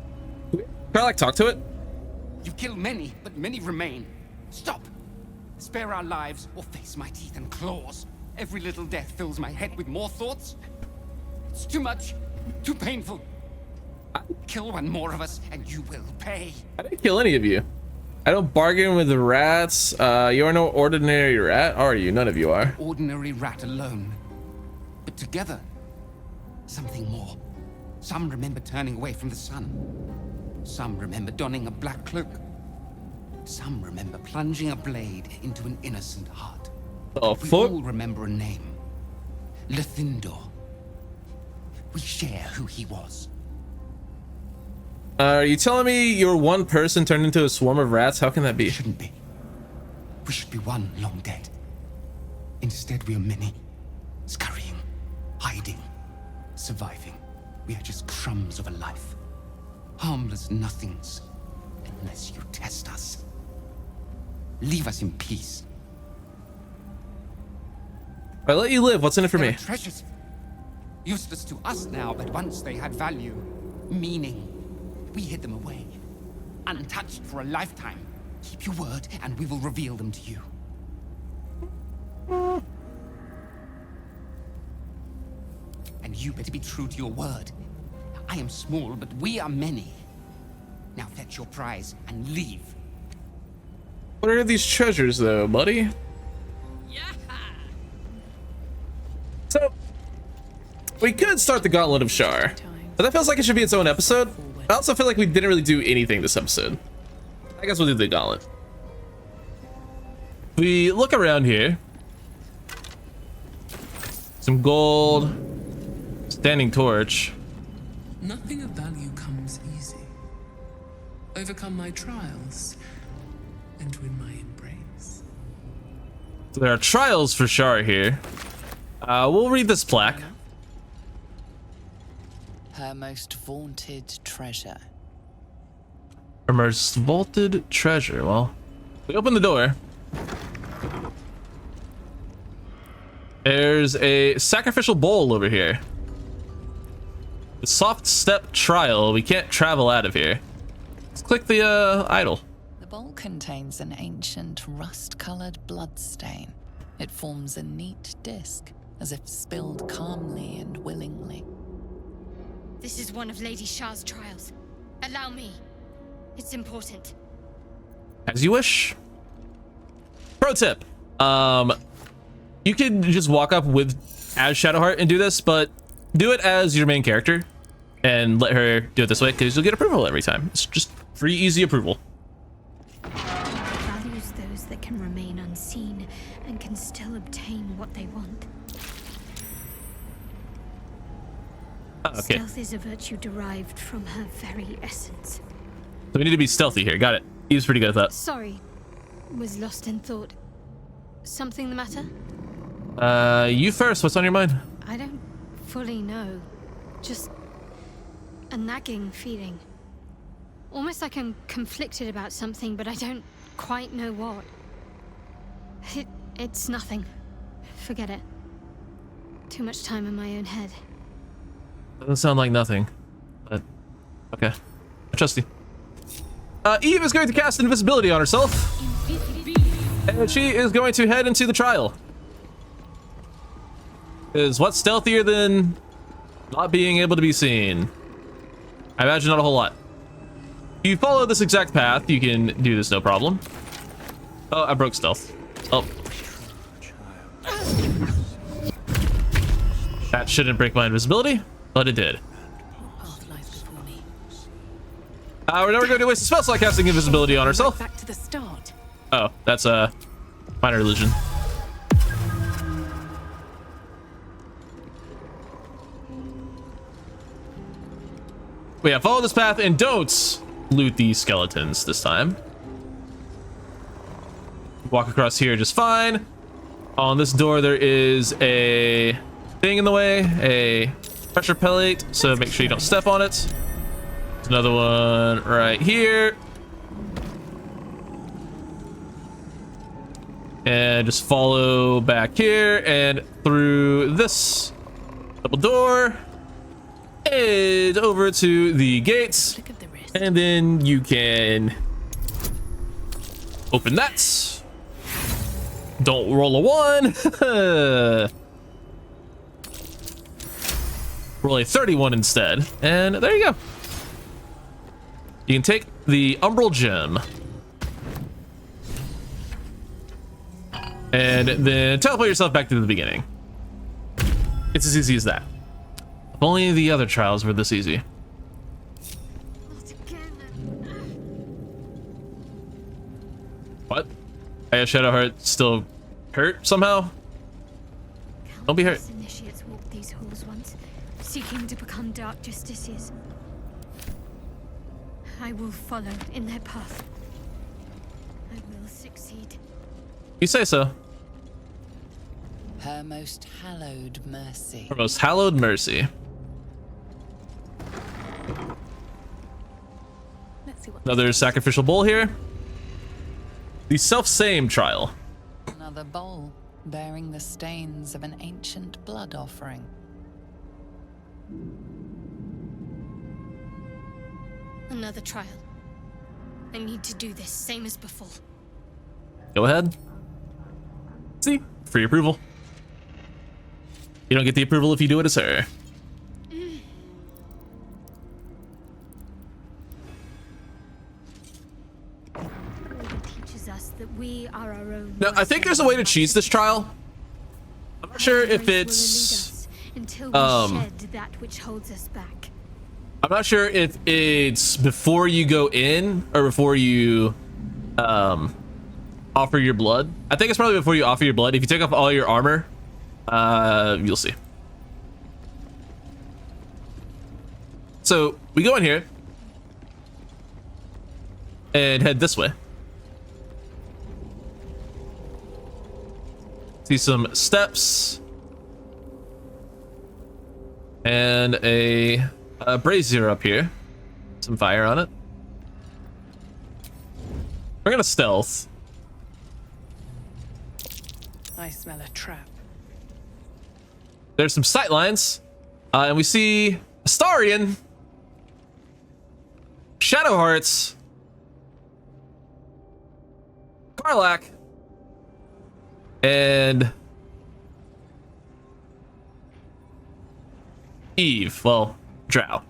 Can I like talk to it? You've killed many, but many remain. Stop! Spare our lives or face my teeth and claws. Every little death fills my head with more thoughts. It's too much, too painful. Kill one more of us and you will pay. I didn't kill any of you. I don't bargain with the rats. You are no ordinary rat, are you? None of you are. Ordinary rat alone. But together, something more. Some remember turning away from the sun. Some remember donning a black cloak. Some remember plunging a blade into an innocent heart. Oh, We fuck. all remember a name. Lithindor. We share who he was. Are you telling me you're one person turned into a swarm of rats? How can that be? Shouldn't be. We should be one long dead. Instead, we are many. Scurrying, hiding, surviving. We are just crumbs of a life. Harmless nothings. Unless you test us. Leave us in peace. I let you live. What's in it for There me? are treasures. Useless to us now, but once they had value, meaning. We hid them away, untouched for a lifetime. Keep your word, and we will reveal them to you. And you better be true to your word. I am small, but we are many. Now fetch your prize and leave. What are these treasures, though, buddy? So, we could start the Gauntlet of Shar, but that feels like it should be its own episode. I also feel like we didn't really do anything this episode. I guess we'll do the Gauntlet. We look around here. Some gold. Standing torch. Nothing of value comes easy. Overcome my trials and win my embrace. So there are trials for Shar here. We'll read this plaque. Her most vaunted treasure. Her most vaulted treasure. Well, we open the door. There's a sacrificial bowl over here. The soft step trial. We can't travel out of here. Let's click the idol. The bowl contains an ancient rust-colored bloodstain. It forms a neat disc, as if spilled calmly and willingly. This is one of Lady Shar's trials. Allow me. It's important. As you wish. Pro tip. You can just walk up with as Shadowheart and do this, but do it as your main character and let her do it this way because you'll get approval every time. It's just free, easy approval. Values those that can remain unseen and can still obtain what they want. Okay. Stealth is a virtue derived from her very essence. So we need to be stealthy here. Got it. He was pretty good at that. Sorry. Was lost in thought. Something the matter? You first. What's on your mind? I don't fully know. Just a nagging feeling. Almost like I'm conflicted about something, but I don't quite know what. It's nothing. Forget it. Too much time in my own head. Doesn't sound like nothing, but okay. I trust you. Eve is going to cast invisibility on herself, and she is going to head into the trial. Is what's stealthier than not being able to be seen? I imagine not a whole lot. If you follow this exact path, you can do this no problem. Oh, I broke stealth. Oh. That shouldn't break my invisibility, but it did. We're never going to waste a spell slot casting invisibility on herself. Back to the start. Oh, that's a minor illusion. But yeah, follow this path and don't loot these skeletons this time. Walk across here just fine. On this door, there is a thing in the way, a pressure plate, so make sure you don't step on it. There's another one right here. And just follow back here and through this double door and over to the gates. Flick of the wrist. And then you can open that. Don't roll a 1. Roll a 31 instead. And there you go. You can take the Umbral Gem. And then teleport yourself back to the beginning. It's as easy as that. If only the other trials were this easy. Not again. What? I guess Shadowheart still hurt somehow? Don't be hurt. Countless initiates walked these halls once, seeking to become dark justiciars. I will follow in their path. I will succeed. You say so. Her most hallowed mercy. Her most hallowed mercy. Let's see what. Another sacrificial bowl here. The self-same trial. Another bowl, bearing the stains of an ancient blood offering. Another trial. I need to do this, same as before. Go ahead. See, for your approval. You don't get the approval if you do it as her. Teaches us that we are our own. No, I think there's a way to cheese this trial. I'm not sure if it's until we shed that which holds us back. I'm not sure if it's before you go in or before you offer your blood. I think it's probably before you offer your blood. If you take off all your armor, you'll see. So we go in here and head this way. See some steps and a brazier up here. Some fire on it. We're gonna stealth. I smell a trap. There's some sight lines, and we see Astarion, Shadow Hearts, Karlach, and Eve. Well, drow.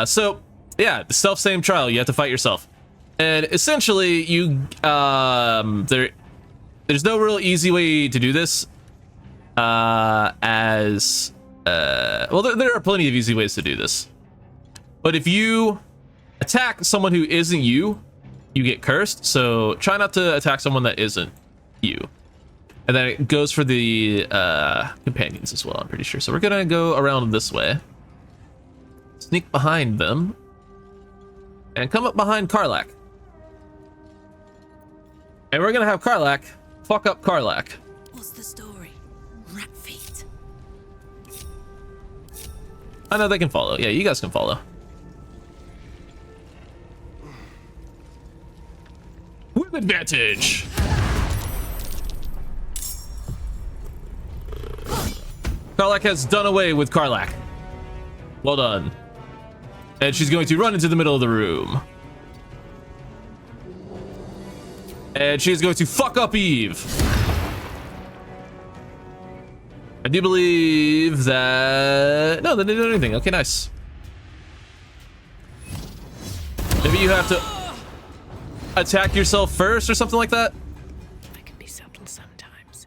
So yeah, the self-same trial. You have to fight yourself, and essentially you there's no real easy way to do this. Well, there are plenty of easy ways to do this, but if you attack someone who isn't you, you get cursed. So try not to attack someone that isn't you. And then it goes for the companions as well, I'm pretty sure. So we're gonna go around this way, sneak behind them, and come up behind Karlach. And we're gonna have Karlach fuck up Karlach. What's the story? Rat feet. I know they can follow. Yeah, you guys can follow. With advantage. Karlach has done away with Karlach. Well done. And she's going to run into the middle of the room. And she's going to fuck up Eve. I do believe that... No, they didn't do anything. Okay, nice. Maybe you have to attack yourself first or something like that. I can be subtle sometimes.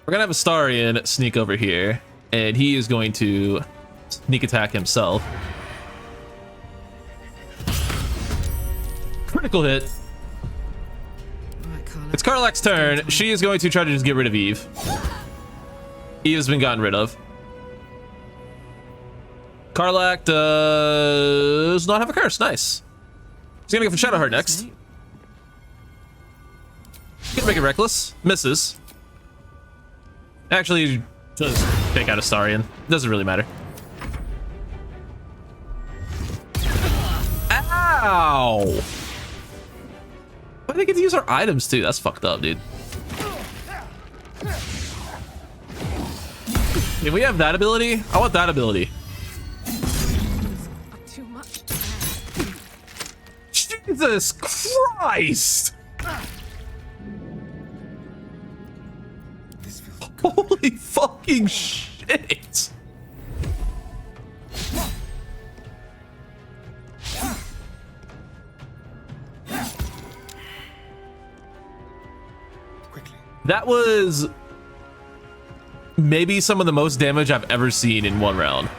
We're gonna have Astarion sneak over here, and he is going to sneak attack himself. Critical hit. It's Karlach's turn. She is going to try to just get rid of Eve. Eve has been gotten rid of. Karlach does not have a curse. Nice. He's gonna go for Shadowheart next. Gonna make it reckless. Misses. Actually, just take out Astarion. Doesn't really matter. Ow! Why do they get to use our items too? That's fucked up, dude. Can we have that ability? I want that ability. Too much. Jesus Christ! Holy fucking shit! That was maybe some of the most damage I've ever seen in one round.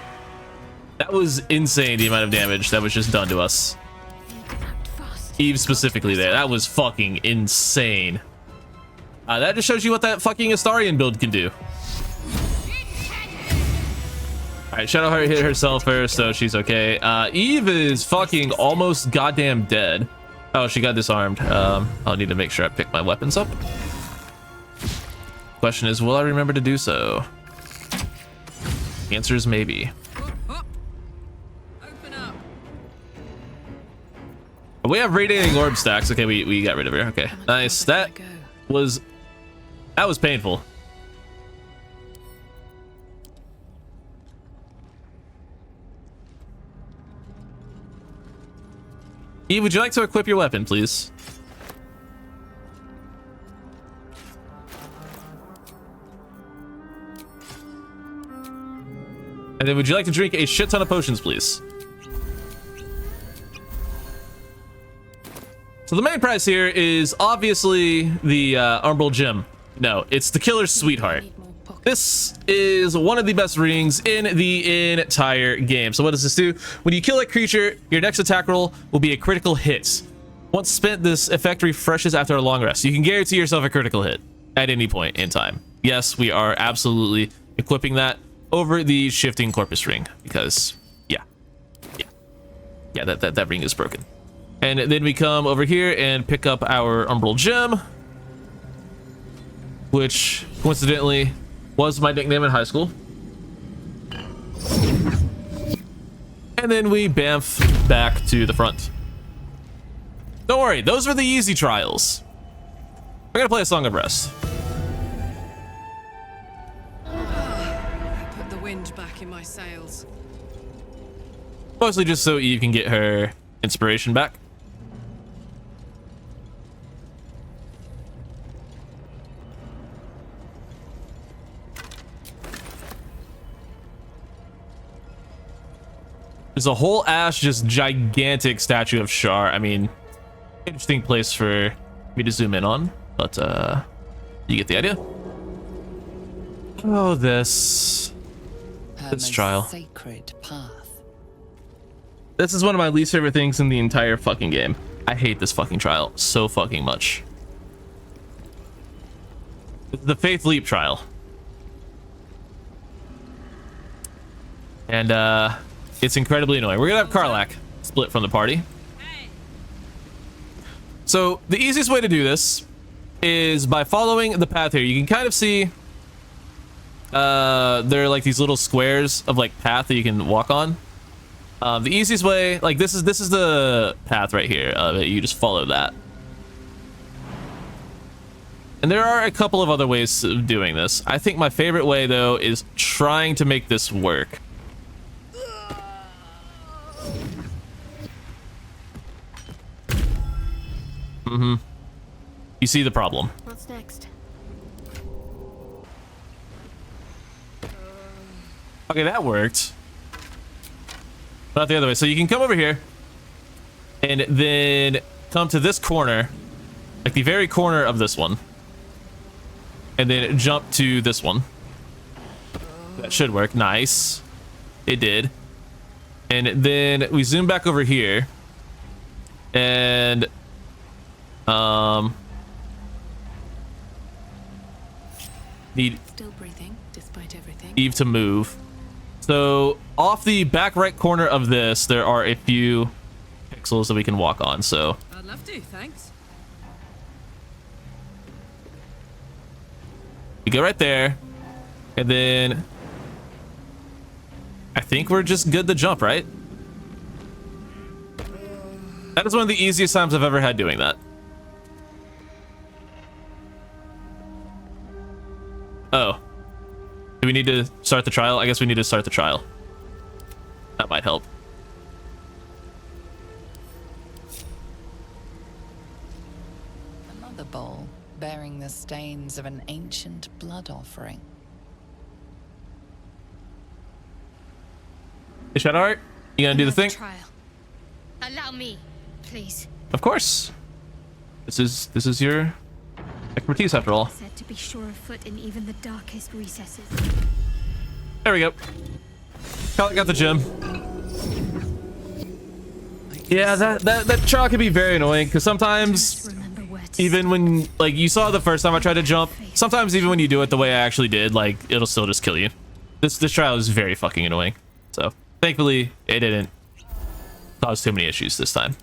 That was insane, the amount of damage that was just done to us. Eve specifically there. That was fucking insane. That just shows you what that fucking Astarion build can do. Alright, Shadowheart hit herself first, so she's okay. Eve is fucking almost goddamn dead. Oh, she got disarmed. I'll need to make sure I pick my weapons up. Question is, will I remember to do so? The answer is maybe. Open up. We have radiating orb stacks. Okay, we got rid of her. Okay, nice. That was painful. Eve, would you like to equip your weapon, please? And then would you like to drink a shit ton of potions, please? So the main prize here is obviously the Umbral Gem. No, it's the Killer's Sweetheart. This is one of the best rings in the entire game. So what does this do? When you kill a creature, your next attack roll will be a critical hit. Once spent, this effect refreshes after a long rest. You can guarantee yourself a critical hit at any point in time. Yes, we are absolutely equipping that over the Shifting Corpus ring because, yeah, that ring is broken. And then we come over here and pick up our Umbral Gem, which coincidentally was my nickname in high school. And then we bamf back to the front. Don't worry, those are the easy trials. We're gonna play a Song of Rest. Put the wind back in my sails. Mostly just so Eve can get her inspiration back. There's a whole ass, just gigantic statue of Shar. I mean, interesting place for me to zoom in on, but you get the idea. Oh, this trial. Sacred path. This is one of my least favorite things in the entire fucking game. I hate this fucking trial so fucking much. The Faith Leap trial. And it's incredibly annoying. We're gonna have Karlach split from the party. So the easiest way to do this is by following the path here. You can kind of see there are like these little squares of like path that you can walk on. The easiest way, like this is the path right here. You just follow that. And there are a couple of other ways of doing this. I think my favorite way though is trying to make this work. You see the problem. What's next? Okay, that worked. Not the other way. So you can come over here and then come to this corner, like the very corner of this one, and then jump to this one. That should work. Nice. It did. And then we zoom back over here and need Still breathing, despite everything. Eve to move. So off the back right corner of this, there are a few pixels that we can walk on. So I'd love to, thanks. you go right there, and then I think we're just good to jump, right? That is one of the easiest times I've ever had doing that. Oh. Do we need to start the trial? I guess we need to start the trial. That might help. Another bowl bearing the stains of an ancient blood offering. Hey, Shadowheart, you gonna do the thing? Trial. Allow me, please. Of course. This is your expertise after all. Said to be sure of foot in even the darkest recesses. There we go. Got the gem. Yeah, that trial can be very annoying because sometimes, even when like you saw the first time I tried to jump, sometimes even when you do it the way I actually did, like it'll still just kill you. This trial is very fucking annoying. So thankfully it didn't cause too many issues this time.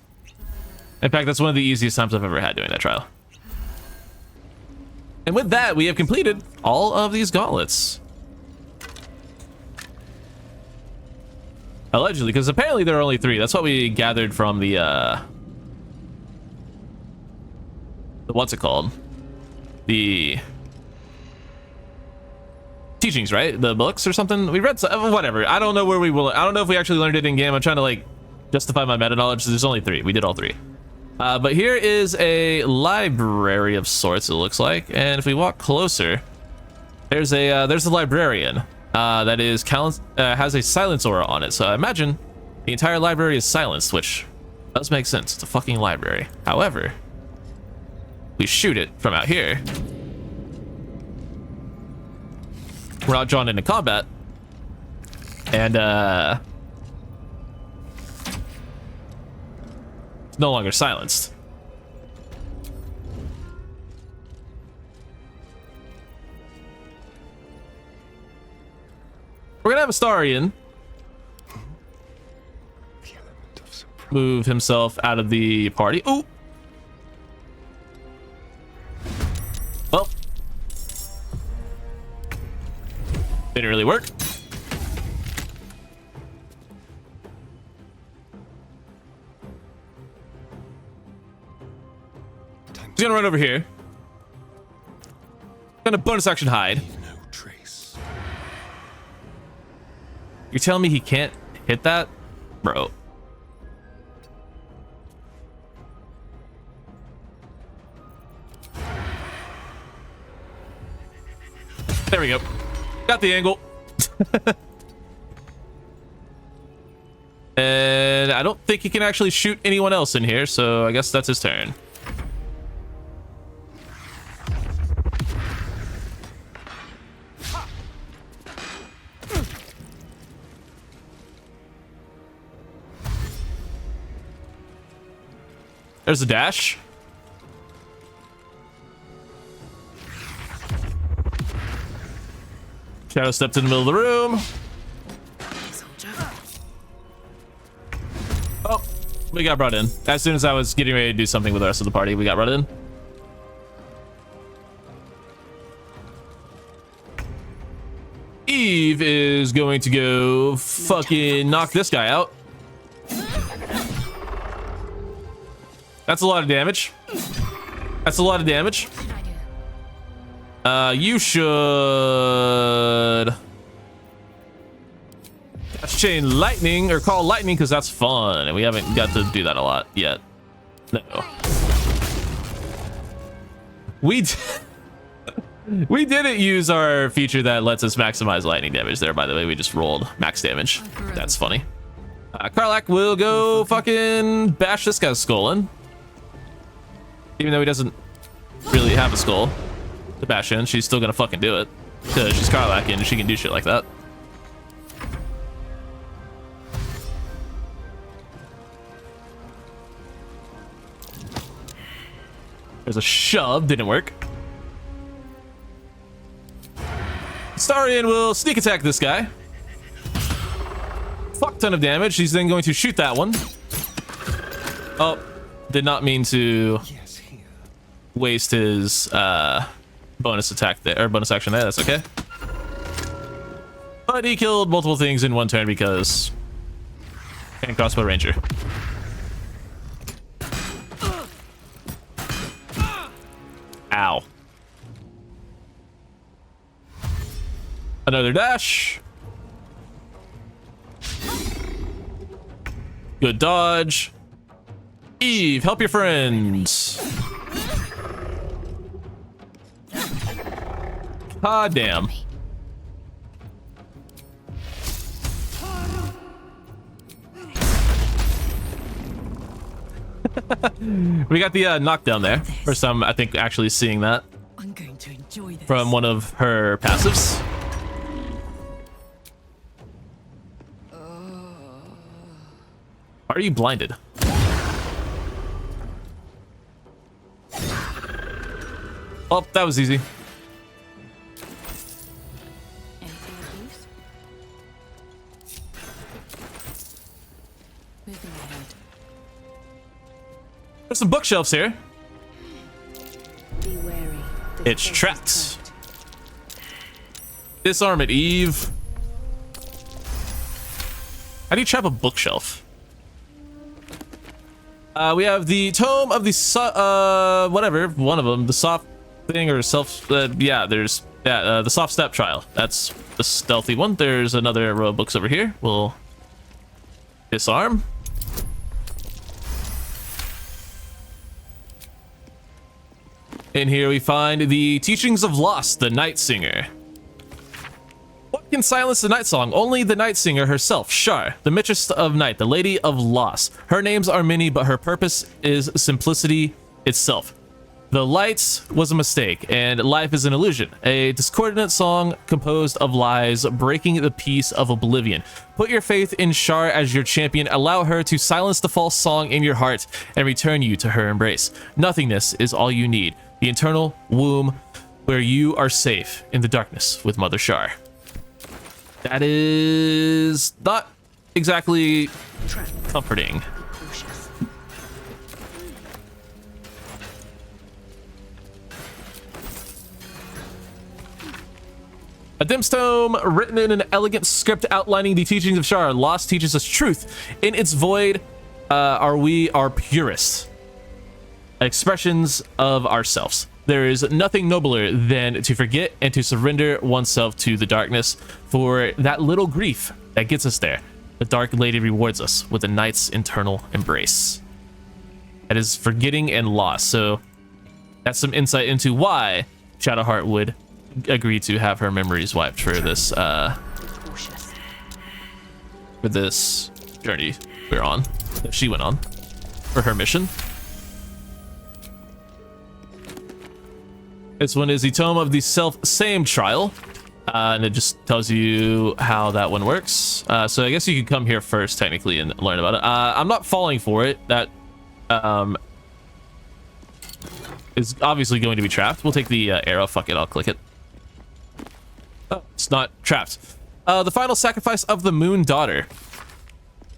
In fact, that's one of the easiest times I've ever had doing that trial. And with that, we have completed all of these gauntlets. Allegedly, because apparently there are only 3. That's what we gathered from the what's it called? The teachings, right? The books or something. We read whatever. I don't know where we will. I don't know if we actually learned it in game. I'm trying to like justify my meta knowledge. There's only 3. We did all 3. But here is a library of sorts, it looks like. And if we walk closer, there's a librarian that is has a silence aura on it. So I imagine the entire library is silenced, which does make sense. It's a fucking library. However, we shoot it from out here. We're not drawn into combat, and it's no longer silenced. We're gonna have Astarion move himself out of the party. Ooh. Well, didn't really work. He's gonna run over here. Gonna bonus action hide. No trace. You're telling me he can't hit that? Bro. There we go. Got the angle. And I don't think he can actually shoot anyone else in here, so I guess that's his turn. There's a dash. Shadow stepped in the middle of the room. Oh, we got brought in. As soon as I was getting ready to do something with the rest of the party, we got brought in. Eve is going to go fucking knock this guy out. That's a lot of damage. That's a lot of damage. You should chain lightning or call lightning because that's fun, and we haven't got to do that a lot yet. No, we didn't use our feature that lets us maximize lightning damage there. By the way, we just rolled max damage. That's funny. Karlach will go fucking bash this guy's skull in, even though he doesn't really have a skull to bash in. She's still gonna fucking do it because she's Karlach and she can do shit like that. There's a shove, didn't work. Astarion will sneak attack this guy. Fuck ton of damage. He's then going to shoot that one. Oh, did not mean to waste his bonus attack there, or bonus action there. That's okay. But he killed multiple things in one turn because and crossbow ranger. Ow. Another dash. Good dodge. Eve, help your friends. Ah, damn. We got the knockdown there. First time, I think, actually seeing that. I'm going to enjoy this. From one of her passives. Are you blinded? Oh, that was easy. Anything of use? Moving ahead. There's some bookshelves here. Be wary. It's trapped. Disarm it, Eve. How do you trap a bookshelf? We have the Tome of the whatever, one of them, the soft thing or self. Yeah, there's the soft step trial. That's the stealthy one. There's another row of books over here. We'll disarm. In here we find the Teachings of Lost, the Night Singer. What can silence the night song? Only the Night Singer herself, Shar, the mistress of night, the Lady of Lost. Her names are many, but her purpose is simplicity itself. The light was a mistake, and life is an illusion. A discordant song composed of lies, breaking the peace of oblivion. Put your faith in Shar as your champion. Allow her to silence the false song in your heart and return you to her embrace. Nothingness is all you need. The eternal womb where you are safe in the darkness with Mother Shar. That is not exactly comforting. A dim tome written in an elegant script outlining the teachings of Shar. Lost teaches us truth. In its void are we our purest expressions of ourselves. There is nothing nobler than to forget and to surrender oneself to the darkness. For that little grief that gets us there, the Dark Lady rewards us with a night's eternal embrace. That is forgetting and loss. So that's some insight into why Shadowheart would agree to have her memories wiped for this journey we're on, that she went on for her mission. This one is the Tome of the Self-Same Trial, and it just tells you how that one works. So I guess you could come here first, technically, and learn about it. I'm not falling for it. That is obviously going to be trapped. We'll take the arrow. Fuck it, I'll click it. Oh, it's not trapped. The final sacrifice of the Moon Daughter.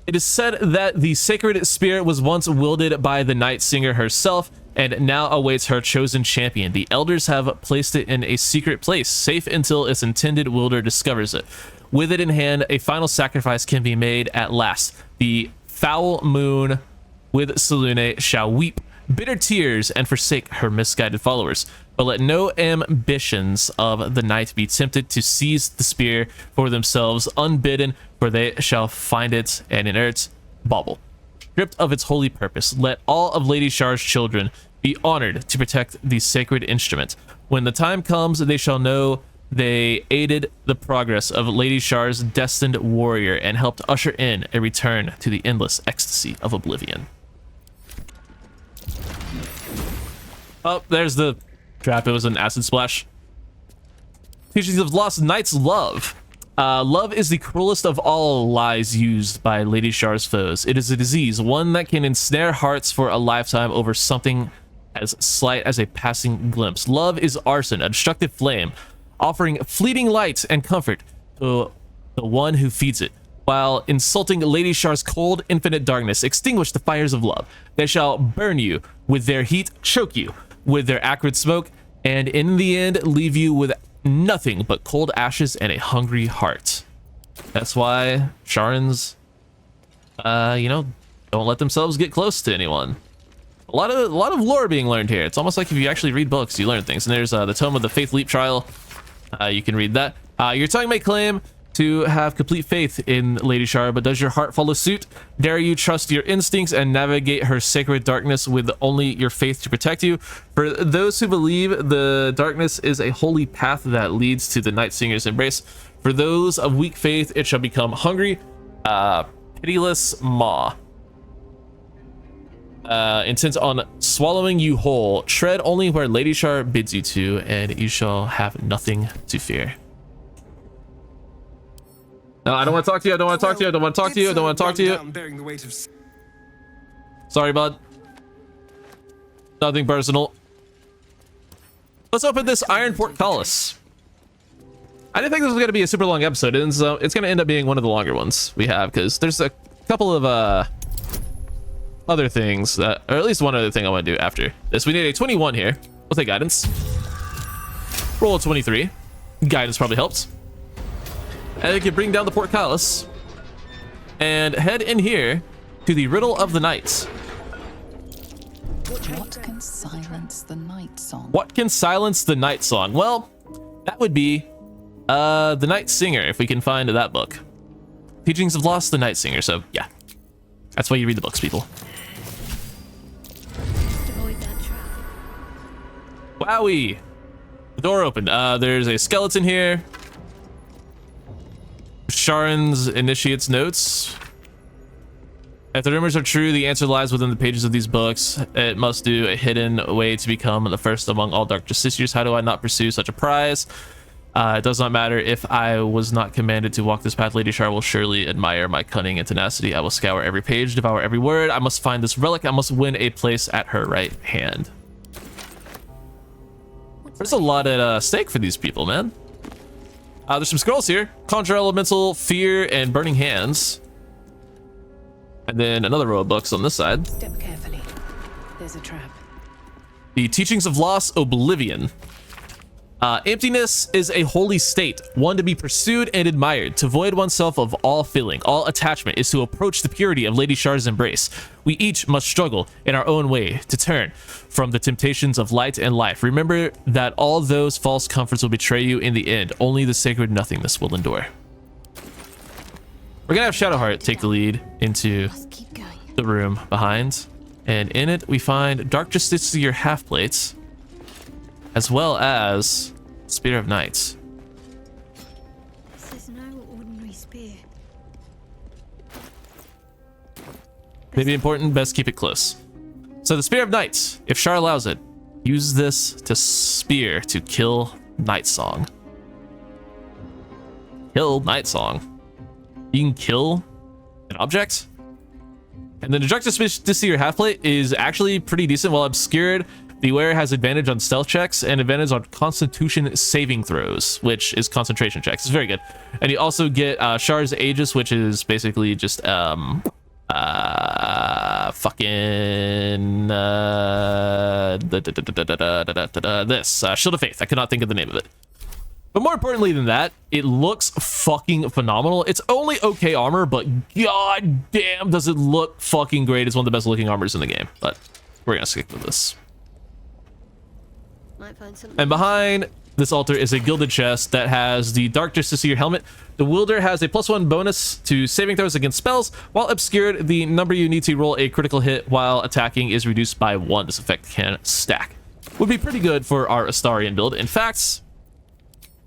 It is said that the sacred spirit was once wielded by the Night Singer herself, and now awaits her chosen champion. The elders have placed it in a secret place, safe until its intended wielder discovers it. With it in hand, a final sacrifice can be made at last. The foul moon with Selune shall weep bitter tears and forsake her misguided followers. But let no ambitions of the night be tempted to seize the spear for themselves unbidden, for they shall find it an inert bauble, stripped of its holy purpose. Let all of Lady Shar's children be honored to protect the sacred instrument. When the time comes, they shall know they aided the progress of Lady Shar's destined warrior and helped usher in a return to the endless ecstasy of oblivion. Oh, there's the trap. It was an acid splash. Teachings of Lost Knight's Love. Love is the cruelest of all lies used by Lady Shar's foes. It is a disease, one that can ensnare hearts for a lifetime over something as slight as a passing glimpse. Love is arson, a destructive flame, offering fleeting light and comfort to the one who feeds it, while insulting Lady Shar's cold, infinite darkness. Extinguish the fires of love. They shall burn you with their heat, choke you with their acrid smoke, and in the end leave you with nothing but cold ashes and a hungry heart. That's why Sharans, don't let themselves get close to anyone. A lot of lore being learned here. It's almost like if you actually read books, you learn things. And there's the Tome of the Faith Leap Trial. You can read that. Your tongue may claim to have complete faith in Lady Shar, but does your heart follow suit? Dare you trust your instincts and navigate her sacred darkness with only your faith to protect you? For those who believe, the darkness is a holy path that leads to the Night Singer's embrace. For those of weak faith, it shall become hungry, pitiless maw, intent on swallowing you whole. Tread only where Lady Shar bids you to, and you shall have nothing to fear. No, I don't want to talk to you. I don't want to talk to you. I don't want to talk to you. I don't want to talk to you. Sorry, bud. Nothing personal. Let's open this Iron Portcullis. I didn't think this was going to be a super long episode, and so it's going to end up being one of the longer ones we have, because there's a couple of other things that, or at least one other thing I want to do after this. We need a 21 here. We'll take guidance. Roll a 23. Guidance probably helps. And you can bring down the portcullis and head in here to the Riddle of the Night. What can silence the night song? What can silence the night song? Well, that would be the Night Singer, if we can find that book. Teachings of Lost, the Night Singer. So yeah, that's why you read the books, people. Just avoid that trap. Wowie! The door opened. There's a skeleton here. Sharon's initiate's notes. If the rumors are true, the answer lies within the pages of these books. It must do a hidden way to become the first among all dark justiciars. How do I not pursue such a prize? It does not matter if I was not commanded to walk this path. Lady Shar will surely admire my cunning and tenacity. I will scour every page, devour every word. I must find this relic. I must win a place at her right hand. There's a lot at stake for these people, man. There's some scrolls here. Conjure Elemental, Fear, and Burning Hands. And then another row of books on this side. Step carefully. There's a trap. The Teachings of Lost, Oblivion. Emptiness is a holy state, one to be pursued and admired. To void oneself of all feeling, all attachment, is to approach the purity of Lady Shar's embrace. We each must struggle in our own way to turn from the temptations of light and life. Remember that all those false comforts will betray you in the end. Only the sacred nothingness will endure. We're gonna have Shadowheart take the lead into the room behind, and in it we find Dark Justiciar half-plates, as well as Spear of Knights. This is no ordinary spear. Maybe important, best keep it close. So the Spear of Knights, if Shar allows it, use this to spear to kill Nightsong. Kill Nightsong. You can kill an object. And then the Dark Justiciar half-plate is actually pretty decent. While obscured, the wearer has advantage on stealth checks and advantage on constitution saving throws, which is concentration checks. It's very good. And you also get Shar's Aegis, which is basically just fucking this Shield of Faith. I could not think of the name of it. But more importantly than that, it looks fucking phenomenal. It's only okay armor, but god damn does it look fucking great. It's one of the best looking armors in the game, but we're gonna stick with this. Might find something. And behind this altar is a gilded chest that has the Dark Justiciar helmet. The wielder has a +1 bonus to saving throws against spells. While obscured, the number you need to roll a critical hit while attacking is reduced by 1. This effect can stack. Would be pretty good for our Astarion build. In fact,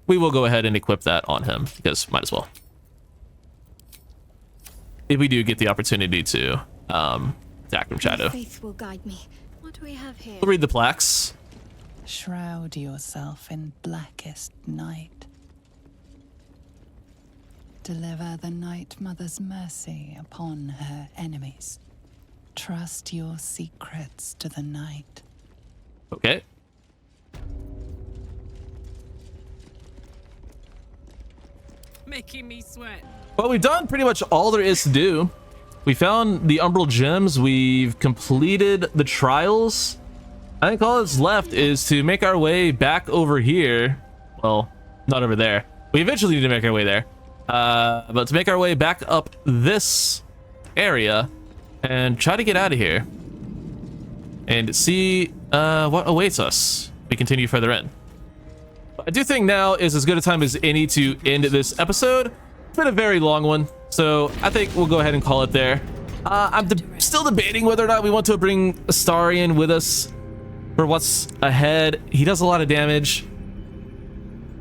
we will go ahead and equip that on him, because might as well. If we do get the opportunity to attack from shadow. Faith will guide me. What do we have here? We'll read the plaques. Shroud yourself in blackest night. Deliver the Night Mother's mercy upon her enemies. Trust your secrets to the night. Okay. Making me sweat. Well, we've done pretty much all there is to do. We found the Umbral Gems. We've completed the trials. I think all that's left is to make our way back over here. Well, not over there. We eventually need to make our way there. But to make our way back up this area and try to get out of here and see what awaits us. We continue further in. I do think now is as good a time as any to end this episode. It's been a very long one, so I think we'll go ahead and call it there. I'm still debating whether or not we want to bring Astarion with us for what's ahead. He does a lot of damage,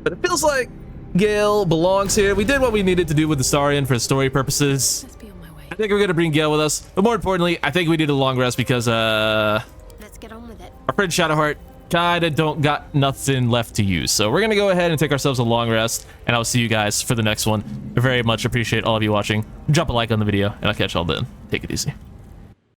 but it feels like Gale belongs here. We did what we needed to do with Astarion for story purposes. Let's be on my way. I think we're gonna bring Gale with us, but more importantly, I think we need a long rest because Let's get on with it. our friend Shadowheart kinda don't got nothing left to use. So we're gonna go ahead and take ourselves a long rest, and I'll see you guys for the next one. I very much appreciate all of you watching. Drop a like on the video, and I'll catch y'all then. Take it easy.